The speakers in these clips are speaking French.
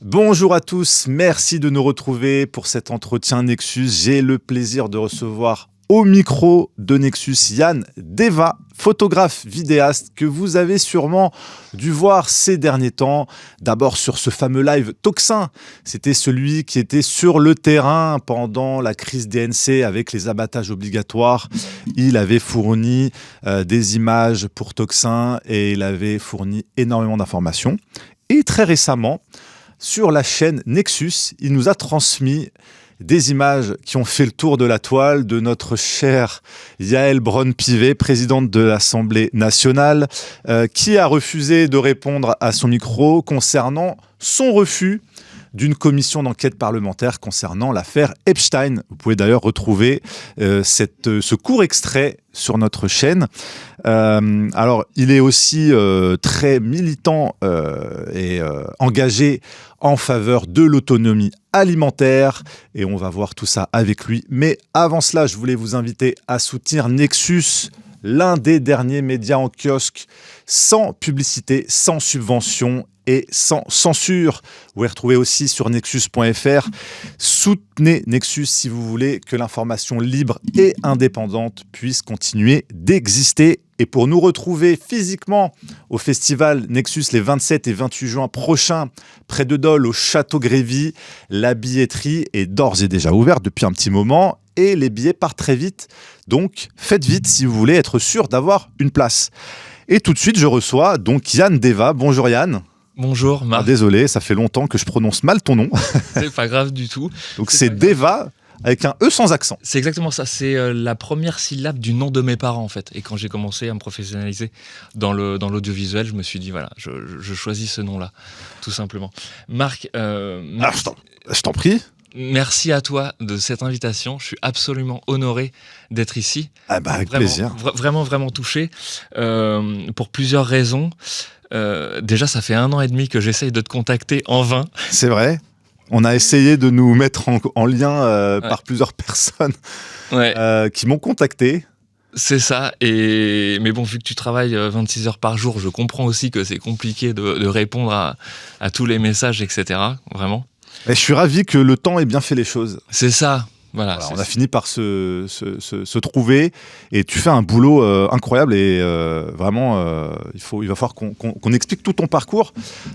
Bonjour à tous, merci de nous retrouver pour cet entretien Nexus. J'ai le plaisir de recevoir au micro de Nexus Yann Deva, photographe vidéaste que vous avez sûrement dû voir ces derniers temps. D'abord sur ce fameux live Tocsin, c'était celui qui était sur le terrain pendant la crise DNC avec les abattages obligatoires. Il avait fourni des images pour Tocsin et il avait fourni énormément d'informations. Et très récemment, sur la chaîne Nexus, il nous a transmis des images qui ont fait le tour de la toile de notre chère Yaël Braun-Pivet, présidente de l'Assemblée nationale, qui a refusé de répondre à son micro concernant son refus d'une commission d'enquête parlementaire concernant l'affaire Epstein. Vous pouvez d'ailleurs retrouver ce court extrait sur notre chaîne. Alors, il est aussi très militant et engagé en faveur de l'autonomie alimentaire et on va voir tout ça avec lui. Mais avant cela, je voulais vous inviter à soutenir Nexus, l'un des derniers médias en kiosque, sans publicité, sans subvention et sans censure. Vous pouvez retrouver aussi sur nexus.fr. Soutenez Nexus si vous voulez que l'information libre et indépendante puisse continuer d'exister. Et pour nous retrouver physiquement au festival Nexus les 27 et 28 juin prochains, près de Dole, au Château Grévy, la billetterie est d'ores et déjà ouverte depuis un petit moment et les billets partent très vite. Donc faites vite si vous voulez être sûr d'avoir une place. Et tout de suite, je reçois donc Yann Deva. Bonjour Yann. Bonjour Marc. Désolé, ça fait longtemps que je prononce mal ton nom. C'est pas grave du tout. Donc c'est Deva avec un E sans accent. C'est exactement ça, c'est la première syllabe du nom de mes parents en fait. Et quand j'ai commencé à me professionnaliser dans l'audiovisuel, je me suis dit voilà, je choisis ce nom-là, tout simplement. Marc, Je t'en prie. Merci à toi de cette invitation. Je suis absolument honoré d'être ici. Ah bah avec plaisir. Vraiment touché pour plusieurs raisons. Déjà, ça fait 1 an et demi que j'essaye de te contacter en vain. C'est vrai. On a essayé de nous mettre en lien par plusieurs personnes qui m'ont contacté. C'est ça, mais bon, vu que tu travailles 26 heures par jour, je comprends aussi que c'est compliqué de répondre à tous les messages, etc. Vraiment. Et je suis ravi que le temps ait bien fait les choses. C'est ça. Voilà, on a fini par se trouver et tu fais un boulot incroyable et vraiment il va falloir qu'on explique tout ton parcours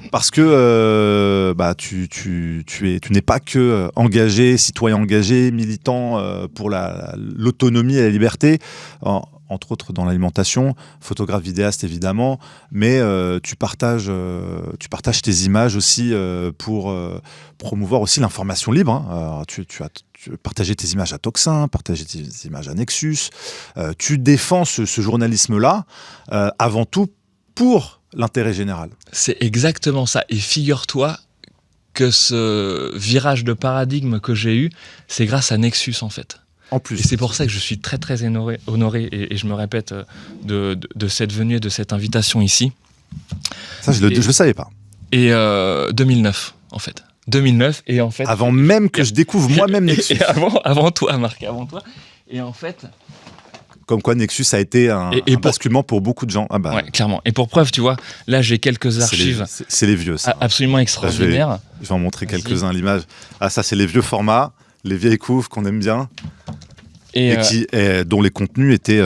parce que tu n'es pas que engagé, citoyen engagé, militant pour l'autonomie et la liberté, entre autres dans l'alimentation, photographe vidéaste évidemment, mais tu partages tes images aussi pour promouvoir aussi l'information libre. Alors, tu as partagé tes images à Tocsin, partagé tes images à Nexus. Tu défends ce journalisme-là avant tout pour l'intérêt général. C'est exactement ça. Et figure-toi que ce virage de paradigme que j'ai eu, c'est grâce à Nexus en fait. En plus. Et c'est pour ça que je suis très honoré et je me répète de cette venue et de cette invitation ici. Ça, je le savais pas. Et 2009 en fait. 2009 et en fait... Avant même que je découvre moi-même Nexus. Et avant toi Marc, avant toi. Et en fait... Comme quoi Nexus a été un basculement pour beaucoup de gens. Ah bah. Ouais, clairement. Et pour preuve, tu vois, là j'ai quelques archives. C'est les vieux, ça. Absolument extraordinaires. Là, je vais en montrer quelques-uns à l'image. Ah, ça c'est les vieux formats, les vieilles couves qu'on aime bien. Et dont les contenus étaient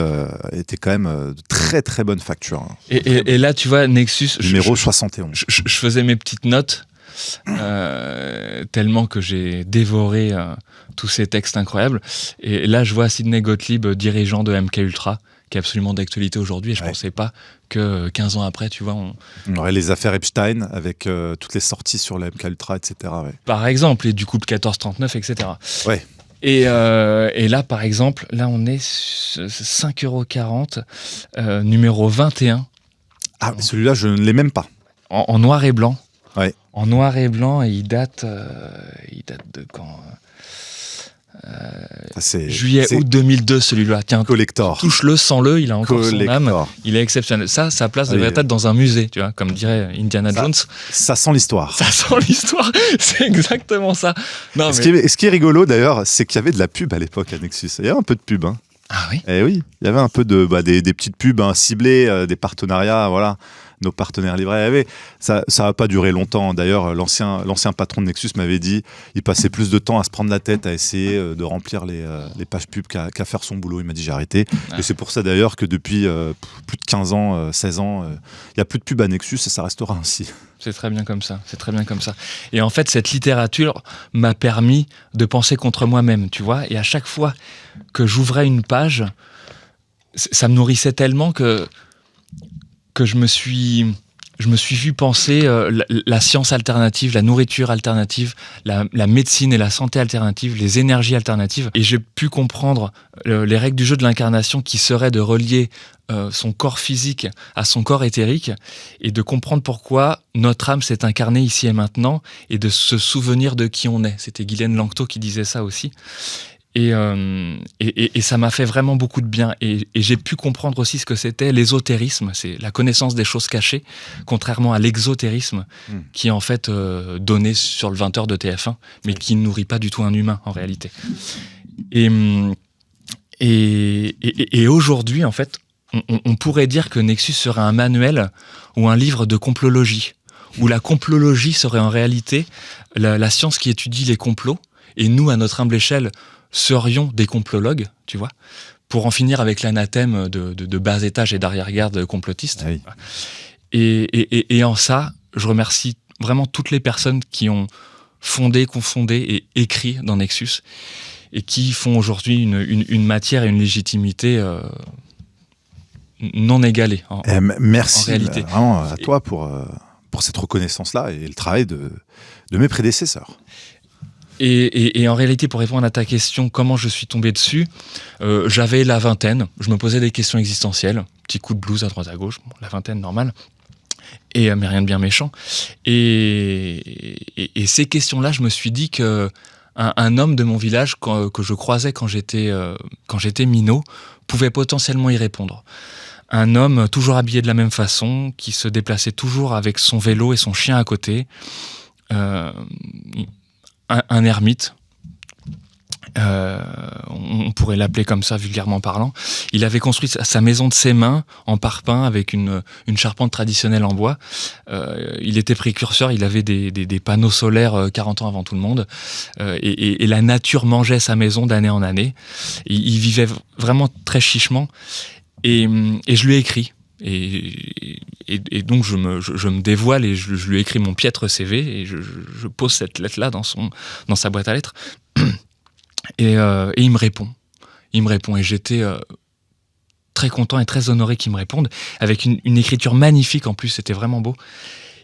quand même de très très bonne facture. Hein. Et là, tu vois, Nexus... Numéro 71. Je faisais mes petites notes. Tellement que j'ai dévoré tous ces textes incroyables. Et là, je vois Sidney Gottlieb, dirigeant de MK Ultra, qui est absolument d'actualité aujourd'hui. Et je ne pensais pas que 15 ans après, tu vois... On aurait les affaires Epstein avec toutes les sorties sur la MK Ultra, etc. Ouais. Par exemple, et du couple 1439, etc. Ouais. Et là, par exemple, là, on est 5,40 €, numéro 21. Ah, celui-là, je ne l'ai même pas. En noir et blanc. Ouais. En noir et blanc, et il date de quand Juillet-août 2002, celui-là. Tiens, collector. Touche-le, sens-le, il a encore son âme. Il est exceptionnel. Sa place devrait être dans un musée, tu vois, comme dirait Indiana Jones. Ça sent l'histoire. Ça sent l'histoire, c'est exactement ça. Non, ce qui est rigolo d'ailleurs, c'est qu'il y avait de la pub à l'époque à Nexus. Il y avait un peu de pub. Hein. Ah oui. Eh oui, il y avait un peu des petites pubs ciblées, des partenariats, voilà. nos partenaires libraires. Ça va pas durer longtemps. D'ailleurs, l'ancien patron de Nexus m'avait dit, il passait plus de temps à se prendre la tête, à essayer de remplir les pages pub qu'à faire son boulot. Il m'a dit, j'ai arrêté. Et c'est pour ça d'ailleurs que depuis plus de 15 ans, 16 ans, il n'y a plus de pub à Nexus et ça restera ainsi. C'est très bien comme ça, c'est très bien comme ça. Et en fait, cette littérature m'a permis de penser contre moi-même, tu vois. Et à chaque fois que j'ouvrais une page, ça me nourrissait tellement que je me suis vu penser la science alternative, la nourriture alternative, la médecine et la santé alternative, les énergies alternatives. Et j'ai pu comprendre les règles du jeu de l'incarnation qui seraient de relier son corps physique à son corps éthérique et de comprendre pourquoi notre âme s'est incarnée ici et maintenant et de se souvenir de qui on est. C'était Guylaine Lanctot qui disait ça aussi. Et ça m'a fait vraiment beaucoup de bien. Et j'ai pu comprendre aussi ce que c'était l'ésotérisme, c'est la connaissance des choses cachées, contrairement à l'exotérisme, qui est en fait donné sur le 20h de TF1, mais qui ne nourrit pas du tout un humain en réalité. Et aujourd'hui, en fait, on pourrait dire que Nexus serait un manuel ou un livre de complologie, où la complologie serait en réalité la science qui étudie les complots, et nous, à notre humble échelle, serions des complologues, tu vois, pour en finir avec l'anathème de bas étage et d'arrière-garde complotiste. Oui. Et en ça, je remercie vraiment toutes les personnes qui ont fondé, confondé et écrit dans Nexus et qui font aujourd'hui une matière et une légitimité non égalée merci en réalité. Vraiment à toi pour cette reconnaissance-là et le travail de mes prédécesseurs. Et en réalité, pour répondre à ta question, comment je suis tombé dessus, j'avais la vingtaine, je me posais des questions existentielles, petit coup de blues à droite à gauche, bon, la vingtaine normale, mais rien de bien méchant. Et ces questions-là, je me suis dit que un homme de mon village que je croisais quand j'étais minot pouvait potentiellement y répondre. Un homme toujours habillé de la même façon, qui se déplaçait toujours avec son vélo et son chien à côté, un ermite, on pourrait l'appeler comme ça vulgairement parlant. Il avait construit sa maison de ses mains en parpaing avec une charpente traditionnelle en bois. Il était précurseur, il avait des panneaux solaires 40 ans avant tout le monde, et la nature mangeait sa maison d'année en année. Il vivait vraiment très chichement, et je lui ai écrit. Et donc je me dévoile et je lui écris mon piètre CV et je pose cette lettre-là dans sa boîte à lettres et il me répond et j'étais très content et très honoré qu'il me réponde avec une écriture magnifique en plus, c'était vraiment beau.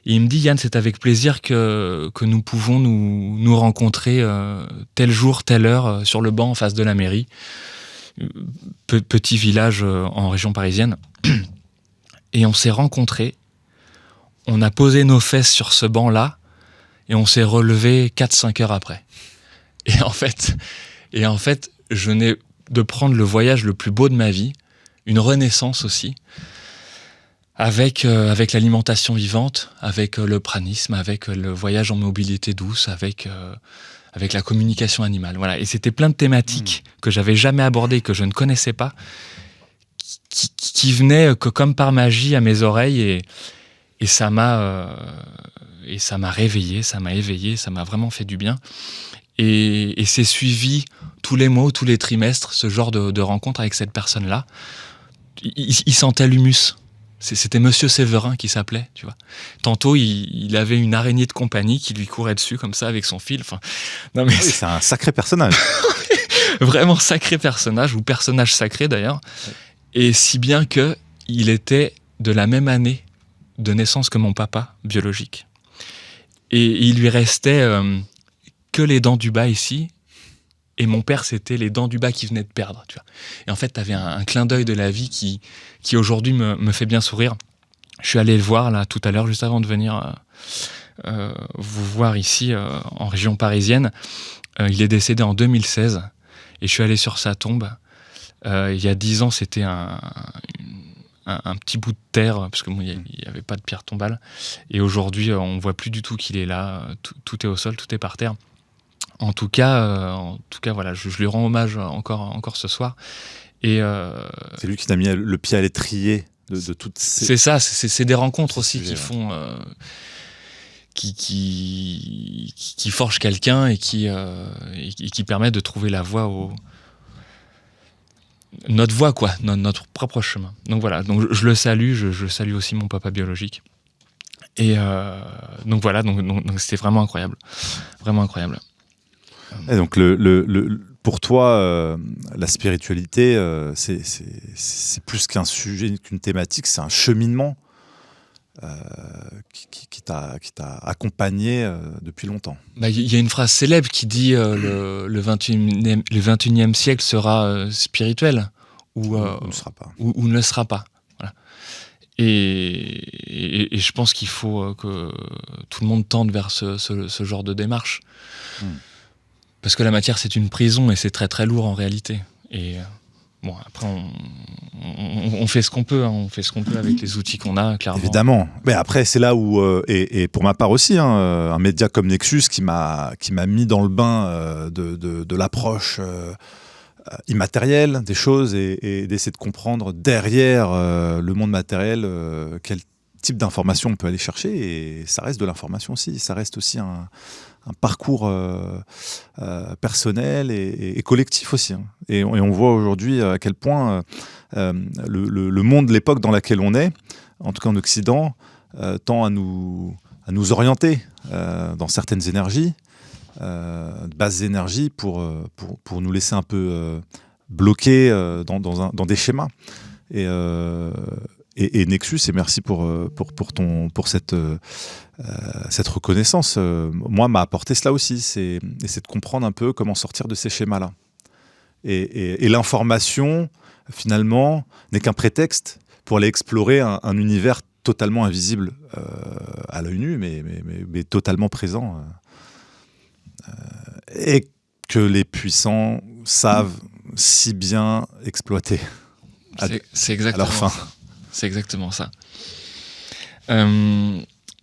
Et il me dit, Yann, c'est avec plaisir que nous pouvons nous rencontrer tel jour, telle heure sur le banc en face de la mairie, petit village en région parisienne. Et on s'est rencontrés, on a posé nos fesses sur ce banc-là, et on s'est relevés 4-5 heures après. Et en fait, je venais de prendre le voyage le plus beau de ma vie, une renaissance aussi, avec l'alimentation vivante, avec le pranisme, avec le voyage en mobilité douce, avec la communication animale. Voilà. Et c'était plein de thématiques que j'avais jamais abordées, que je ne connaissais pas, qui venait que comme par magie à mes oreilles et ça m'a réveillé, ça m'a éveillé, ça m'a vraiment fait du bien et c'est suivi tous les mois, tous les trimestres ce genre de rencontre avec cette personne-là. Il sentait l'humus. C'était Monsieur Séverin qui s'appelait, tu vois. Tantôt, il avait une araignée de compagnie qui lui courait dessus comme ça avec son fil. Enfin, non mais c'est un sacré personnage. Vraiment sacré personnage ou personnage sacré d'ailleurs. Et si bien que il était de la même année de naissance que mon papa biologique. Et il lui restait que les dents du bas ici. Et mon père, c'était les dents du bas qu'il venait de perdre. Tu vois. Et en fait, tu avais un clin d'œil de la vie qui aujourd'hui me fait bien sourire. Je suis allé le voir là tout à l'heure, juste avant de venir vous voir ici en région parisienne. Il est décédé en 2016. Et je suis allé sur sa tombe. Il y a 10 ans, c'était un petit bout de terre, parce qu'il n'y avait pas de pierre tombale. Et aujourd'hui, on ne voit plus du tout qu'il est là. Tout est au sol, tout est par terre. En tout cas, voilà, je lui rends hommage encore ce soir. Et c'est lui qui t'a mis le pied à l'étrier de toutes ces... C'est ça, c'est des rencontres aussi sujets, qui font... qui forgent quelqu'un et qui permettent de trouver la voie notre voie, quoi, notre propre chemin. Donc voilà, donc je le salue, je salue aussi mon papa biologique. Et donc voilà, donc c'était vraiment incroyable. Vraiment incroyable. Et donc pour toi, la spiritualité, c'est plus qu'un sujet, qu'une thématique, c'est un cheminement qui t'a accompagné depuis longtemps. Bah, y a une phrase célèbre qui dit le 21e siècle sera spirituel ou ne sera pas. Ou ne le sera pas. Voilà. Et je pense qu'il faut que tout le monde tende vers ce genre de démarche. Parce que la matière, c'est une prison et c'est très très lourd en réalité. Et bon, après, on fait ce qu'on peut, hein, on fait ce qu'on peut avec les outils qu'on a, clairement. Évidemment. Mais après, c'est là où, et pour ma part aussi, hein, un média comme Nexus qui m'a mis dans le bain de l'approche immatérielle des choses et d'essayer de comprendre derrière le monde matériel quel type d'information on peut aller chercher. Et ça reste de l'information aussi. Ça reste aussi un parcours personnel et collectif aussi. Hein. Et on voit aujourd'hui à quel point le monde, l'époque dans laquelle on est, en tout cas en Occident, tend à nous orienter dans certaines énergies, basses énergies, pour nous laisser un peu bloqués dans des schémas. Et Nexus, et merci pour cette reconnaissance, moi, m'a apporté cela aussi, c'est de comprendre un peu comment sortir de ces schémas-là. Et l'information, finalement, n'est qu'un prétexte pour aller explorer un univers totalement invisible à l'œil nu, mais totalement présent. Et que les puissants savent si bien exploiter c'est exactement à leur fin. Ça. C'est exactement ça.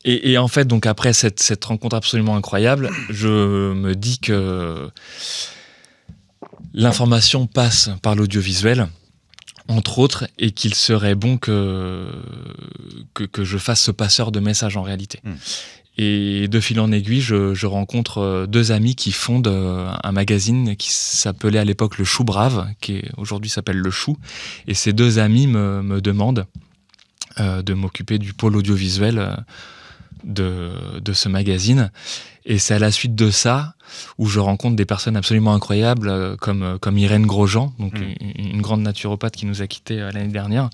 Et en fait, donc après cette rencontre absolument incroyable, je me dis que l'information passe par l'audiovisuel, entre autres, et qu'il serait bon que je fasse ce passeur de messages en réalité. Et de fil en aiguille, je rencontre deux amis qui fondent un magazine qui s'appelait à l'époque Le Chou Brave, qui aujourd'hui s'appelle Le Chou. Et ces deux amis me demandent de m'occuper du pôle audiovisuel de ce magazine. Et c'est à la suite de ça où je rencontre des personnes absolument incroyables comme Irène Grosjean, donc une grande naturopathe qui nous a quittés l'année dernière,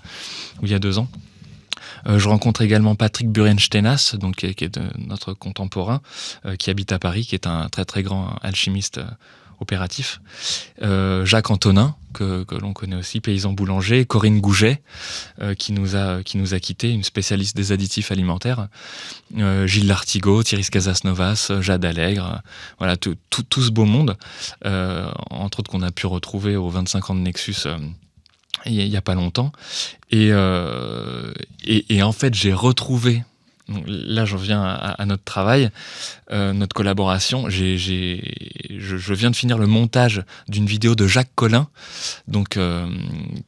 ou il y a 2 ans. Je rencontre également Patrick Burenstenas, donc, qui est notre contemporain, qui habite à Paris, qui est un très très grand alchimiste opératif. Jacques Antonin, que l'on connaît aussi, paysan boulanger. Corinne Gouget, qui nous a quittés, une spécialiste des additifs alimentaires. Gilles Lartigot, Thierry Casasnovas, Jade Allègre. Voilà, tout ce beau monde, entre autres qu'on a pu retrouver aux 25 ans de Nexus il n'y a pas longtemps. Et en fait, j'ai retrouvé, donc là j'en viens à notre travail, notre collaboration. Je viens de finir le montage d'une vidéo de Jacques Collin, donc,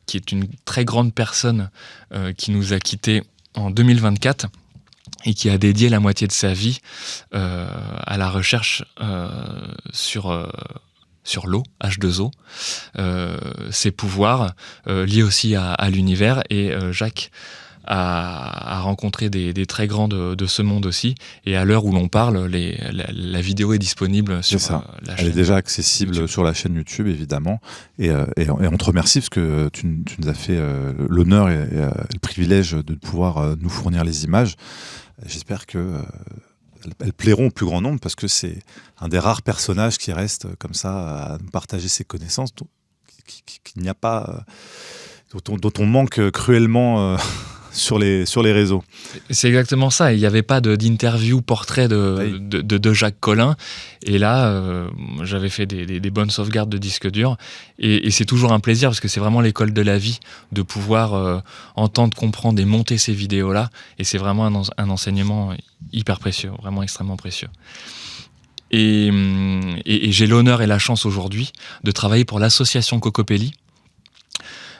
qui est une très grande personne qui nous a quittés en 2024 et qui a dédié la moitié de sa vie à la recherche sur l'eau, H2O, ses pouvoirs liés aussi à l'univers. Et Jacques a rencontré des très grands de ce monde aussi. Et à l'heure où l'on parle, la vidéo est disponible sur la chaîne. Elle est déjà accessible YouTube. Sur la chaîne YouTube, évidemment. Et on te remercie parce que tu nous as fait l'honneur et le privilège de pouvoir nous fournir les images. J'espère que elles plairont au plus grand nombre, parce que c'est un des rares personnages qui reste comme ça à partager ses connaissances, qu'il n'y a pas, dont on manque cruellement sur les réseaux. C'est exactement ça. Il n'y avait pas d'interview portrait de Jacques Collin. Et là, j'avais fait des bonnes sauvegardes de disques durs. Et c'est toujours un plaisir, parce que c'est vraiment l'école de la vie de pouvoir entendre, comprendre et monter ces vidéos-là. Et c'est vraiment un enseignement hyper précieux, vraiment extrêmement précieux. Et j'ai l'honneur et la chance aujourd'hui de travailler pour l'association Cocopelli,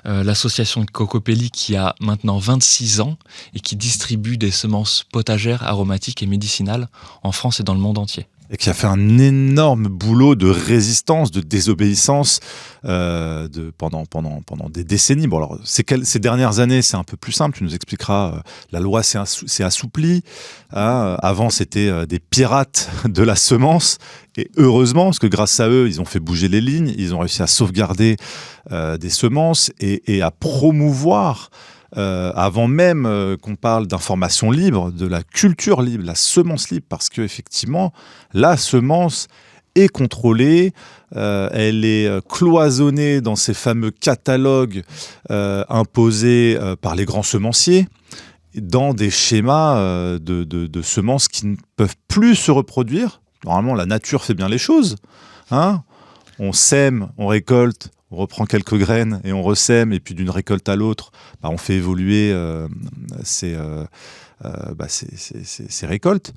l'association Cocopelli qui a maintenant 26 ans et qui distribue des semences potagères, aromatiques et médicinales en France et dans le monde entier. Et qui a fait un énorme boulot de résistance, de désobéissance pendant des décennies. Bon, alors, ces dernières années, c'est un peu plus simple, tu nous expliqueras. La loi s'est assouplie. Avant, c'était des pirates de la semence. Et heureusement, parce que grâce à eux, ils ont fait bouger les lignes, ils ont réussi à sauvegarder des semences et à promouvoir avant même qu'on parle d'information libre, de la culture libre, la semence libre, parce qu'effectivement, la semence est contrôlée, elle est cloisonnée dans ces fameux catalogues imposés par les grands semenciers, dans des schémas de semences qui ne peuvent plus se reproduire. Normalement, la nature fait bien les choses, hein. On sème, on récolte, on reprend quelques graines et on ressème, et puis d'une récolte à l'autre, on fait évoluer ces récoltes.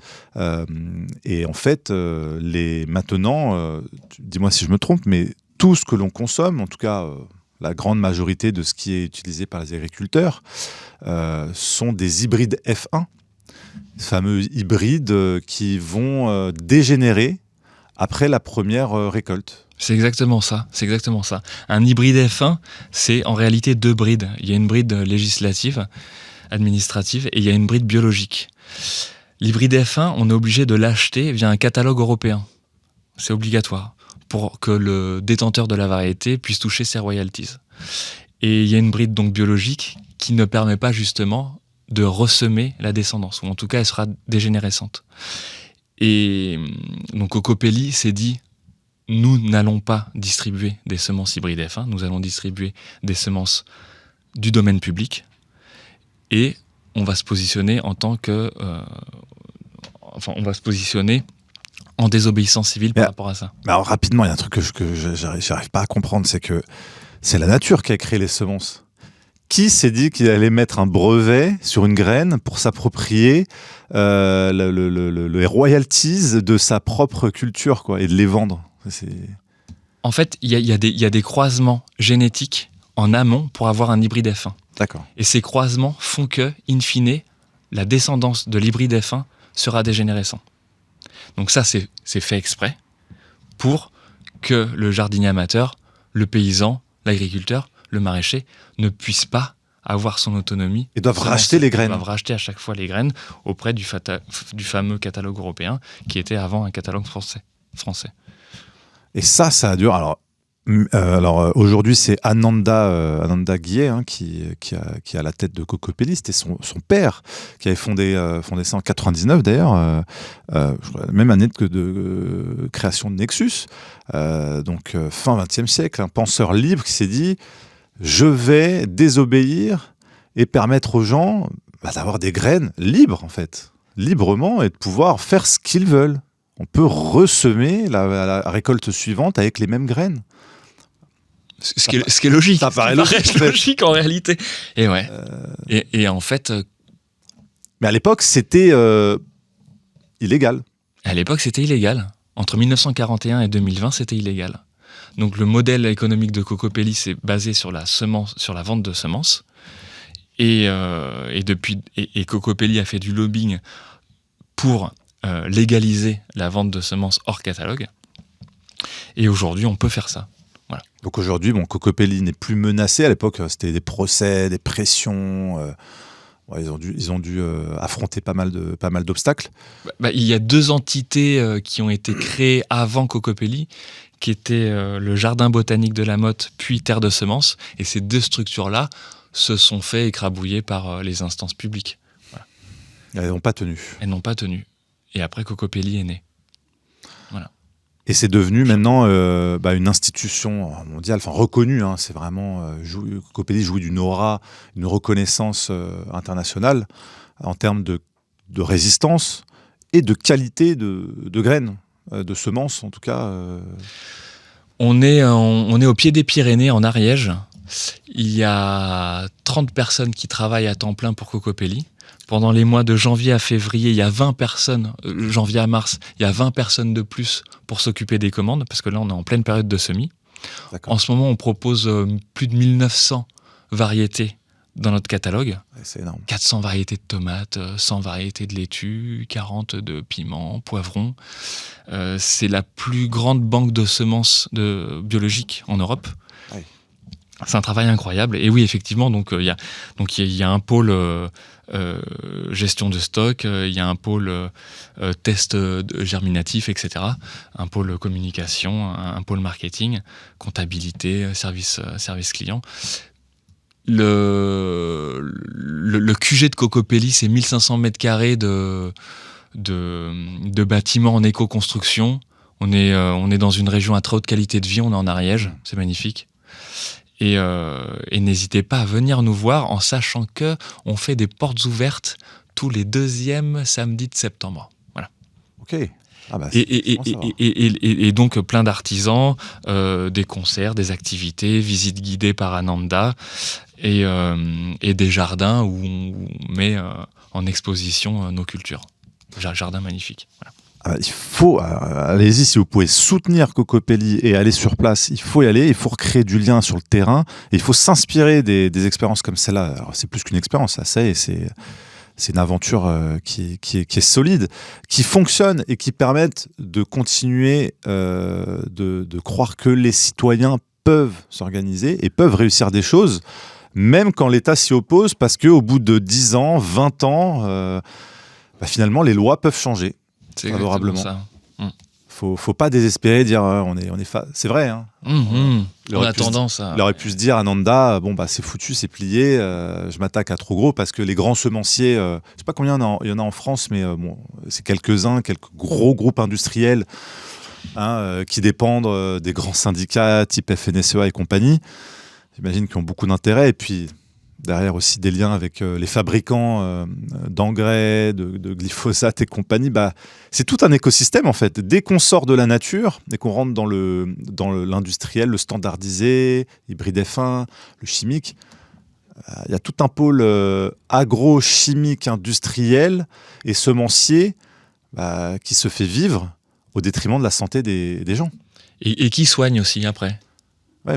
Et en fait, maintenant, dis-moi si je me trompe, mais tout ce que l'on consomme, en tout cas la grande majorité de ce qui est utilisé par les agriculteurs, sont des hybrides F1, fameux hybrides qui vont dégénérer après la première récolte. C'est exactement ça. Un hybride F1, c'est en réalité 2 brides. Il y a une bride législative, administrative, et il y a une bride biologique. L'hybride F1, on est obligé de l'acheter via un catalogue européen. C'est obligatoire pour que le détenteur de la variété puisse toucher ses royalties. Et il y a une bride donc biologique qui ne permet pas justement de ressemer la descendance, ou en tout cas elle sera dégénérescente. Et donc Cocopelli s'est dit, nous n'allons pas distribuer des semences hybrides F1, nous allons distribuer des semences du domaine public, et on va se positionner en tant que... on va se positionner en désobéissance civile par rapport à ça. Mais alors rapidement, il y a un truc que j'arrive pas à comprendre, c'est que c'est la nature qui a créé les semences. Qui s'est dit qu'il allait mettre un brevet sur une graine pour s'approprier les royalties de sa propre culture, quoi, et de les vendre? En fait, il y a des croisements génétiques en amont pour avoir un hybride F1. D'accord. Et ces croisements font que, in fine, la descendance de l'hybride F1 sera dégénérescente. Donc ça, c'est fait exprès pour que le jardinier amateur, le paysan, l'agriculteur, le maraîcher ne puisse pas avoir son autonomie. Ils doivent racheter les graines. Ils doivent racheter à chaque fois les graines auprès du fameux catalogue européen qui était avant un catalogue français. Et ça a duré. Alors aujourd'hui, c'est Ananda Guillet qui a la tête de Cocopelli. C'était son père qui avait fondé ça en 99 d'ailleurs, même année de création de Nexus. Donc fin 20e siècle, un penseur libre qui s'est dit: je vais désobéir et permettre aux gens d'avoir des graines libres, en fait, librement, et de pouvoir faire ce qu'ils veulent. On peut ressemer la récolte suivante avec les mêmes graines. Ce qui est logique. Ça paraît logique en réalité. Et ouais. Et en fait... Mais à l'époque, c'était illégal. À l'époque, c'était illégal. Entre 1941 et 2020, c'était illégal. Donc le modèle économique de Cocopelli s'est basé sur la vente de semences. Et Cocopelli a fait du lobbying pour légaliser la vente de semences hors catalogue. Et aujourd'hui, on peut faire ça. Voilà. Donc aujourd'hui, Cocopelli n'est plus menacé. À l'époque, c'était des procès, des pressions. Ils ont dû affronter pas mal d'obstacles. Il y a 2 entités qui ont été créées avant Cocopelli, qui étaient le Jardin botanique de la Motte, puis Terre de Semences. Et ces 2 structures-là se sont fait écrabouiller par les instances publiques. Voilà. Elles n'ont pas tenu. Et après, Cocopelli est né. Voilà. Et c'est devenu maintenant une institution mondiale, reconnue. Hein, c'est vraiment Cocopelli jouit d'une aura, une reconnaissance internationale en termes de résistance et de qualité de graines, de semences en tout cas. On est au pied des Pyrénées, en Ariège. Il y a 30 personnes qui travaillent à temps plein pour Cocopelli. Pendant les mois de janvier à février, il y a 20 personnes, janvier à mars, il y a 20 personnes de plus pour s'occuper des commandes, parce que là, on est en pleine période de semis. D'accord. En ce moment, on propose plus de 1900 variétés dans notre catalogue. Ouais, c'est énorme. 400 variétés de tomates, 100 variétés de laitue, 40 de piments, poivrons. C'est la plus grande banque de semences biologiques en Europe. Ouais. C'est un travail incroyable. Et oui, effectivement, il y a un pôle gestion de stock, il y a un pôle test germinatif, etc. Un pôle communication, un pôle marketing, comptabilité, service client. Le QG de Cocopelli, c'est 1500 mètres carrés de bâtiments en éco-construction. On est dans une région à très haute qualité de vie, on est en Ariège, c'est magnifique. Et n'hésitez pas à venir nous voir en sachant que on fait des portes ouvertes tous les 2e samedis de septembre. Voilà. Ok. Ah bah, Et donc plein d'artisans, des concerts, des activités, visites guidées par Ananda et des jardins où on met en exposition nos cultures. Jardin magnifique. Voilà. Il faut, allez-y si vous pouvez soutenir Cocopelli et aller sur place, il faut y aller, il faut recréer du lien sur le terrain, et il faut s'inspirer des expériences comme celle-là. Alors c'est plus qu'une expérience, c'est une aventure qui est solide, qui fonctionne et qui permet de continuer de croire que les citoyens peuvent s'organiser et peuvent réussir des choses, même quand l'État s'y oppose, parce qu'au bout de 10 ans, 20 ans, finalement les lois peuvent changer. C'est favorablement. ça. Faut pas désespérer, dire c'est vrai. Hein. On a tendance à. Il aurait pu se dire Ananda, c'est foutu, c'est plié. Je m'attaque à trop gros parce que les grands semenciers, je sais pas combien il y en a en France, mais c'est quelques gros groupes industriels qui dépendent des grands syndicats type FNSEA et compagnie. J'imagine qu'ils ont beaucoup d'intérêt et puis. Derrière aussi des liens avec les fabricants d'engrais, de glyphosate et compagnie. C'est tout un écosystème en fait. Dès qu'on sort de la nature, dès qu'on rentre dans l'industriel, le standardisé, hybride F1, le chimique, il y a tout un pôle agro-chimique industriel et semencier qui se fait vivre au détriment de la santé des gens. Et qui soigne aussi après. Ouais,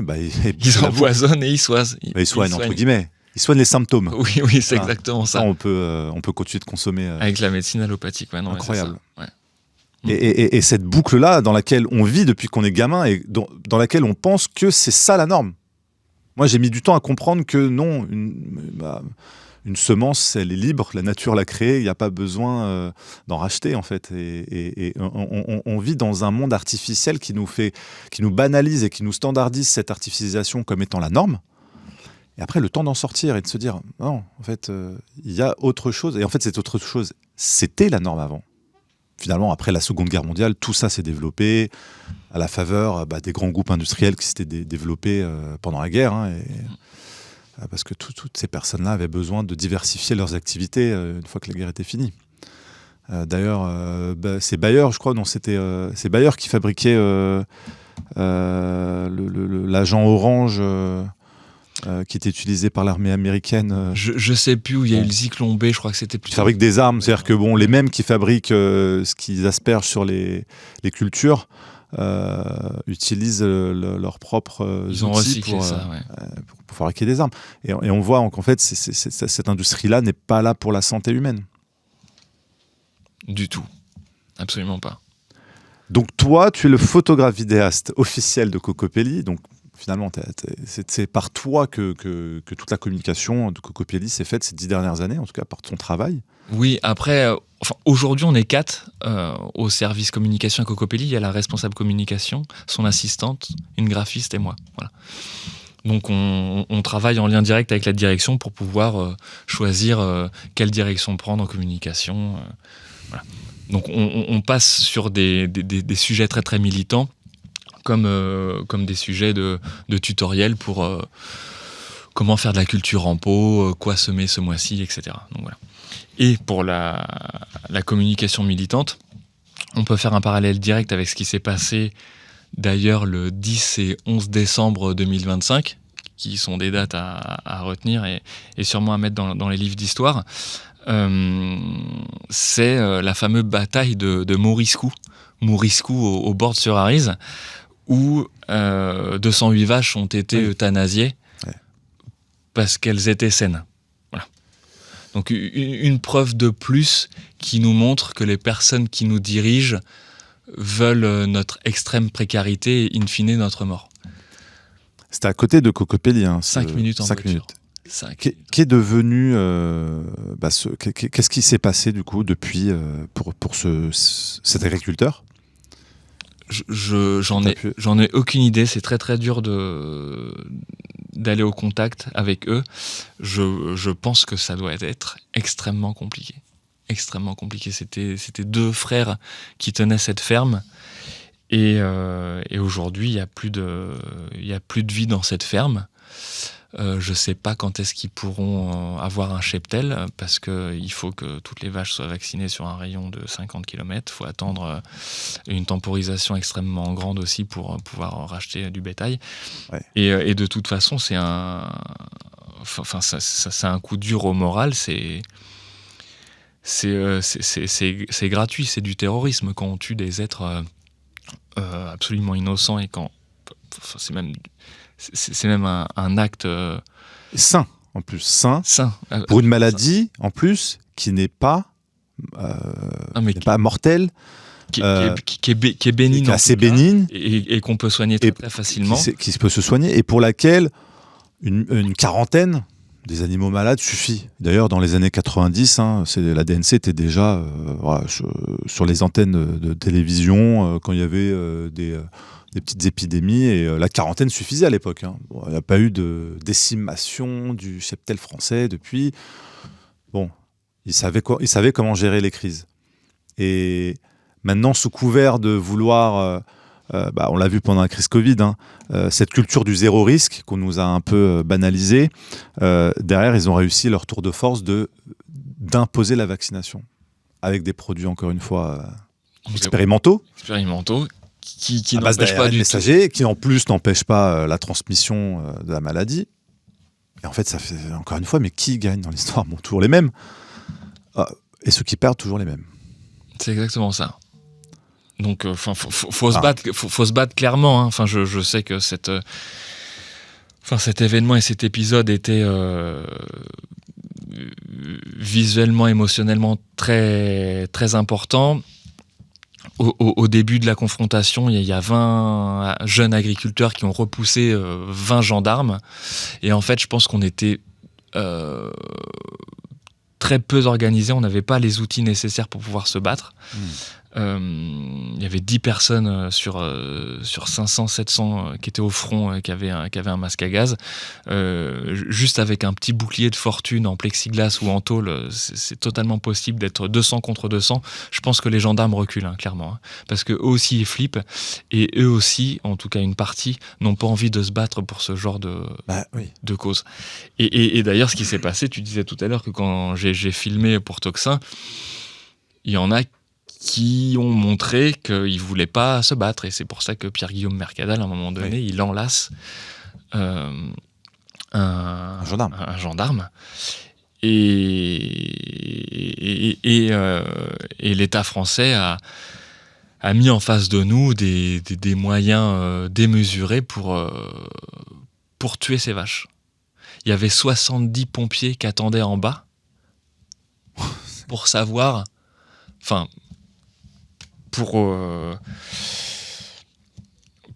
ils empoisonnent et ils soignent. Ils soignent entre guillemets. Ils soignent les symptômes. Oui, c'est exactement ça. On peut continuer de consommer. Avec la médecine allopathique, incroyable. Ouais. Et cette boucle-là, dans laquelle on vit depuis qu'on est gamin et dans laquelle on pense que c'est ça la norme. Moi, j'ai mis du temps à comprendre que non, une semence, elle est libre, la nature l'a créée, il n'y a pas besoin d'en racheter en fait. Et on vit dans un monde artificiel qui nous banalise et qui nous standardise cette artificialisation comme étant la norme. Et après, le temps d'en sortir et de se dire, non, en fait, il y a autre chose. Et en fait, cette autre chose, c'était la norme avant. Finalement, après la Seconde Guerre mondiale, tout ça s'est développé à la faveur des grands groupes industriels qui s'étaient développés pendant la guerre. Parce que toutes ces personnes-là avaient besoin de diversifier leurs activités une fois que la guerre était finie. D'ailleurs, c'est Bayer, je crois, c'est Bayer qui fabriquait l'agent orange... qui était utilisé par l'armée américaine. Je sais plus où il y a eu le Zyklon B, je crois que c'était plus. Ils fabriquent des armes, c'est-à-dire que les mêmes qui fabriquent ce qu'ils aspergent sur les cultures utilisent leurs propres Ils ont outils recyclé ça, pour fabriquer des armes. Et on voit qu'en fait, cette industrie-là n'est pas là pour la santé humaine. Du tout. Absolument pas. Donc toi, tu es le photographe vidéaste officiel de Cocopelli, donc finalement, c'est par toi que toute la communication de Cocopelli s'est faite ces 10 dernières années, en tout cas par ton travail. Oui, après, aujourd'hui on est 4 au service communication à Cocopelli. Il y a la responsable communication, son assistante, une graphiste et moi. Voilà. Donc on travaille en lien direct avec la direction pour pouvoir choisir quelle direction prendre en communication. Voilà. Donc on passe sur des sujets très très militants, comme des sujets de tutoriels pour comment faire de la culture en pot, quoi semer ce mois-ci, etc. Donc voilà. Et pour la communication militante, on peut faire un parallèle direct avec ce qui s'est passé d'ailleurs le 10 et 11 décembre 2025, qui sont des dates à retenir et sûrement à mettre dans les livres d'histoire. C'est la fameuse bataille de Mouriscou au bord de où 208 vaches ont été euthanasiées parce qu'elles étaient saines. Voilà. Donc une preuve de plus qui nous montre que les personnes qui nous dirigent veulent notre extrême précarité et in fine notre mort. C'était à côté de Cocopelli. 5 minutes en voiture. Minutes. Qui est devenu... qu'est-ce qui s'est passé du coup depuis pour cet agriculteur ? J'en ai aucune idée. C'est très très dur d'aller au contact avec eux. Je pense que ça doit être extrêmement compliqué. Extrêmement compliqué. C'était 2 frères qui tenaient cette ferme. Et aujourd'hui, il n'y a plus de vie dans cette ferme. Je ne sais pas quand est-ce qu'ils pourront avoir un cheptel, parce qu'il faut que toutes les vaches soient vaccinées sur un rayon de 50 km. Il faut attendre une temporisation extrêmement grande aussi pour pouvoir racheter du bétail. Ouais. Et de toute façon, c'est un coup dur au moral. C'est gratuit, c'est du terrorisme quand on tue des êtres absolument innocents et quand c'est même un acte sain en plus, sain pour pour une maladie en plus qui n'est pas pas mortelle, qui est bénigne, qui est assez bénigne et qu'on peut soigner très facilement, qui peut se soigner et pour laquelle une quarantaine des animaux malades suffit. D'ailleurs, dans les années 90, la DNC était déjà sur les antennes de télévision quand il y avait des petites épidémies, et la quarantaine suffisait à l'époque. Il n'y a pas eu de décimation du cheptel français depuis. Bon, ils savaient comment gérer les crises. Et maintenant, sous couvert de vouloir... on l'a vu pendant la crise Covid, cette culture du zéro risque qu'on nous a un peu banalisée, derrière, ils ont réussi leur tour de force d'imposer la vaccination avec des produits, encore une fois, expérimentaux, qui n'empêchent pas du messager, qui en plus n'empêchent pas la transmission de la maladie. Et en fait, ça fait, encore une fois, mais qui gagne dans l'histoire ? Bon, toujours les mêmes. Et ceux qui perdent, toujours les mêmes. C'est exactement ça. Donc, faut se battre clairement. Enfin, je sais que cet événement et cet épisode étaient visuellement, émotionnellement très, très importants. Au début de la confrontation, il y a 20 jeunes agriculteurs qui ont repoussé 20 gendarmes. Et en fait, je pense qu'on était très peu organisés. On n'avait pas les outils nécessaires pour pouvoir se battre. Il y avait 10 personnes sur 500, 700 qui étaient au front, qui avaient un masque à gaz. Juste avec un petit bouclier de fortune en plexiglas ou en tôle, c'est totalement possible d'être 200 contre 200. Je pense que les gendarmes reculent, clairement. Parce qu'eux aussi, ils flippent. Et eux aussi, en tout cas une partie, n'ont pas envie de se battre pour ce genre de cause. Et d'ailleurs, ce qui s'est passé, tu disais tout à l'heure que quand j'ai filmé pour Toxin, il y en a qui ont montré qu'ils ne voulaient pas se battre. Et c'est pour ça que Pierre-Guillaume Mercadal, à un moment donné, il enlace un gendarme. Et l'État français a mis en face de nous des moyens démesurés pour tuer ces vaches. Il y avait 70 pompiers qui attendaient en bas pour savoir...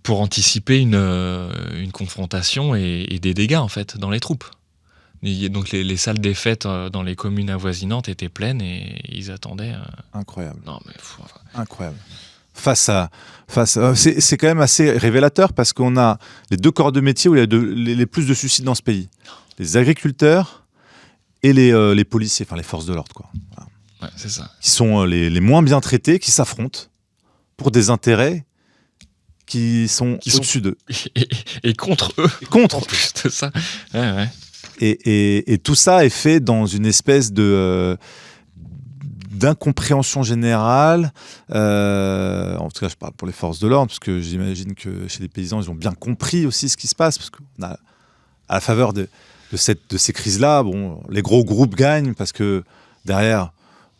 Pour anticiper une confrontation et des dégâts en fait dans les troupes. Et donc les salles des fêtes dans les communes avoisinantes étaient pleines et ils attendaient. Incroyable. Non mais incroyable. C'est quand même assez révélateur parce qu'on a les 2 corps de métier où il y a les plus de suicides dans ce pays. Les agriculteurs et les policiers, enfin les forces de l'ordre, quoi. Voilà. Ouais, c'est ça. Qui sont les moins bien traités, qui s'affrontent pour des intérêts qui sont au-dessus d'eux. Et contre eux. Et contre. En plus de ça. Ouais. Et tout ça est fait dans une espèce d'incompréhension générale. En tout cas, je parle pour les forces de l'ordre, parce que j'imagine que chez les paysans, ils ont bien compris aussi ce qui se passe, parce qu'on a, à la faveur de ces crises-là, les gros groupes gagnent, parce que derrière...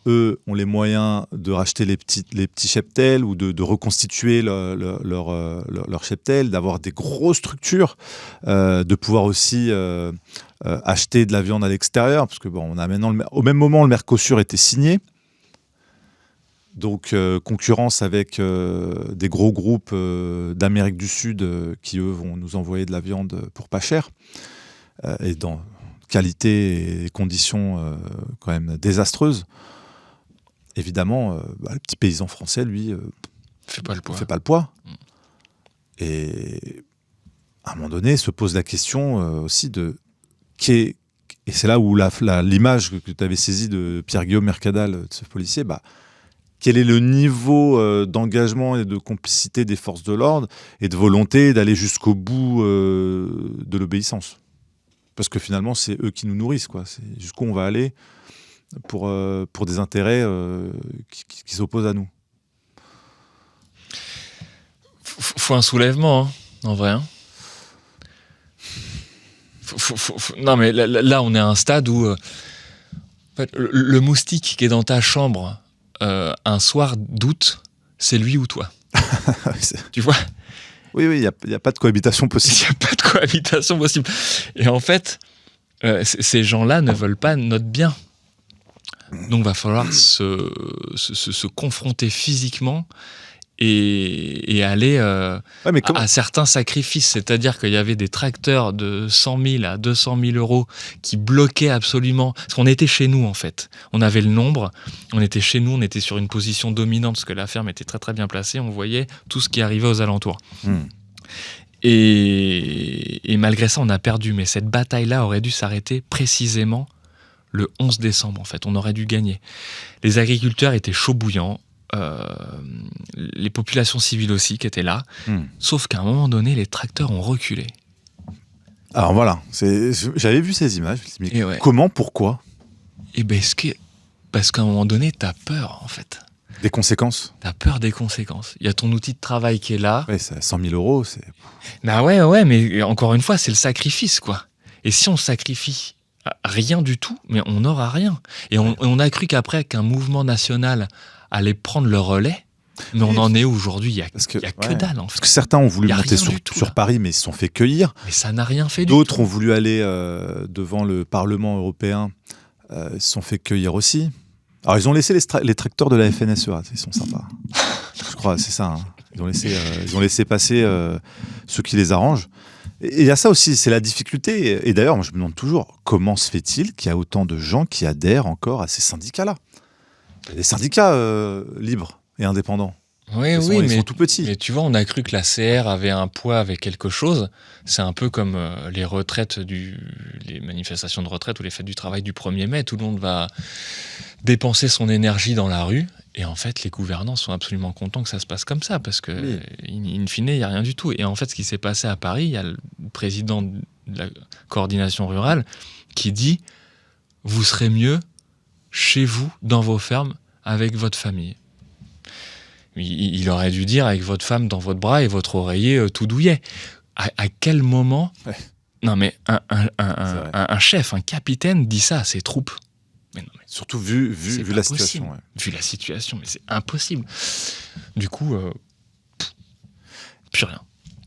eux ont les moyens de racheter les petits cheptels ou de reconstituer leur cheptel, d'avoir des grosses structures, de pouvoir aussi acheter de la viande à l'extérieur, parce que on a maintenant au même moment le Mercosur était signé. Donc, concurrence avec des gros groupes d'Amérique du Sud qui, eux, vont nous envoyer de la viande pour pas cher et dans qualité et conditions quand même désastreuses. Évidemment, le petit paysan français, lui, fait pas le poids. Fait pas le poids. Et à un moment donné, se pose la question aussi de... et c'est là où l'image que tu avais saisie de Pierre-Guillaume Mercadal, de ce policier, quel est le niveau d'engagement et de complicité des forces de l'ordre et de volonté d'aller jusqu'au bout de l'obéissance. Parce que finalement, c'est eux qui nous nourrissent, quoi. C'est jusqu'où on va aller pour des intérêts qui s'opposent à nous. Faut un soulèvement, hein, en vrai. Hein. Non, mais là, on est à un stade où en fait, le moustique qui est dans ta chambre un soir d'août, c'est lui ou toi. Tu vois ? Oui, il n'y a pas de cohabitation possible. Il n'y a pas de cohabitation possible. Et en fait, ces gens-là ne veulent pas notre bien. Donc, il va falloir se confronter physiquement et aller à certains sacrifices. C'est-à-dire qu'il y avait des tracteurs de 100 000 à 200 000 euros qui bloquaient absolument. Parce qu'on était chez nous, en fait. On avait le nombre. On était chez nous. On était sur une position dominante parce que la ferme était très, très bien placée. On voyait tout ce qui arrivait aux alentours. Et malgré ça, on a perdu. Mais cette bataille-là aurait dû s'arrêter précisément le 11 décembre, en fait. On aurait dû gagner. Les agriculteurs étaient chauds bouillants. Les populations civiles aussi qui étaient là, sauf qu'à un moment donné les tracteurs ont reculé. Alors voilà, j'avais vu ces images, mais comment, pourquoi ? Et parce qu'à un moment donné t'as peur en fait. Des conséquences ? T'as peur des conséquences. Il y a ton outil de travail qui est là. Ouais, c'est 100 000 euros, c'est... Bah ouais, mais encore une fois c'est le sacrifice quoi. Et si on sacrifie rien du tout, mais on n'aura rien. Et on a cru qu'après qu'un mouvement national allait prendre le relais, mais on en est où aujourd'hui ? Il y a que dalle en fait. Parce que certains ont voulu monter sur Paris, mais ils se sont fait cueillir. Mais ça n'a rien fait du tout. D'autres ont voulu aller devant le Parlement européen, ils se sont fait cueillir aussi. Alors ils ont laissé les tracteurs de la FNSEA, ils sont sympas. Je crois, c'est ça. Hein. Ils ont laissé passer ceux qui les arrangent. Et il y a ça aussi, c'est la difficulté. Et d'ailleurs, moi je me demande toujours, comment se fait-il qu'il y a autant de gens qui adhèrent encore à ces syndicats-là ? Les syndicats libres et indépendants. Ils sont tout petits. Mais tu vois, on a cru que la CR avait un poids avec quelque chose. C'est un peu comme les retraites, les manifestations de retraite ou les fêtes du travail du 1er mai. Tout le monde va dépenser son énergie dans la rue. Et en fait, les gouvernants sont absolument contents que ça se passe comme ça. Parce que, in fine, il n'y a rien du tout. Et en fait, ce qui s'est passé à Paris, il y a le président de la coordination rurale qui dit « Vous serez mieux chez vous, dans vos fermes, avec votre famille. » Il aurait dû dire avec votre femme dans votre bras et votre oreiller tout douillet. À quel moment Non mais un chef, un capitaine dit ça à ses troupes. Mais non, mais surtout vu la situation. Vu la situation, mais c'est impossible. Du coup, plus rien.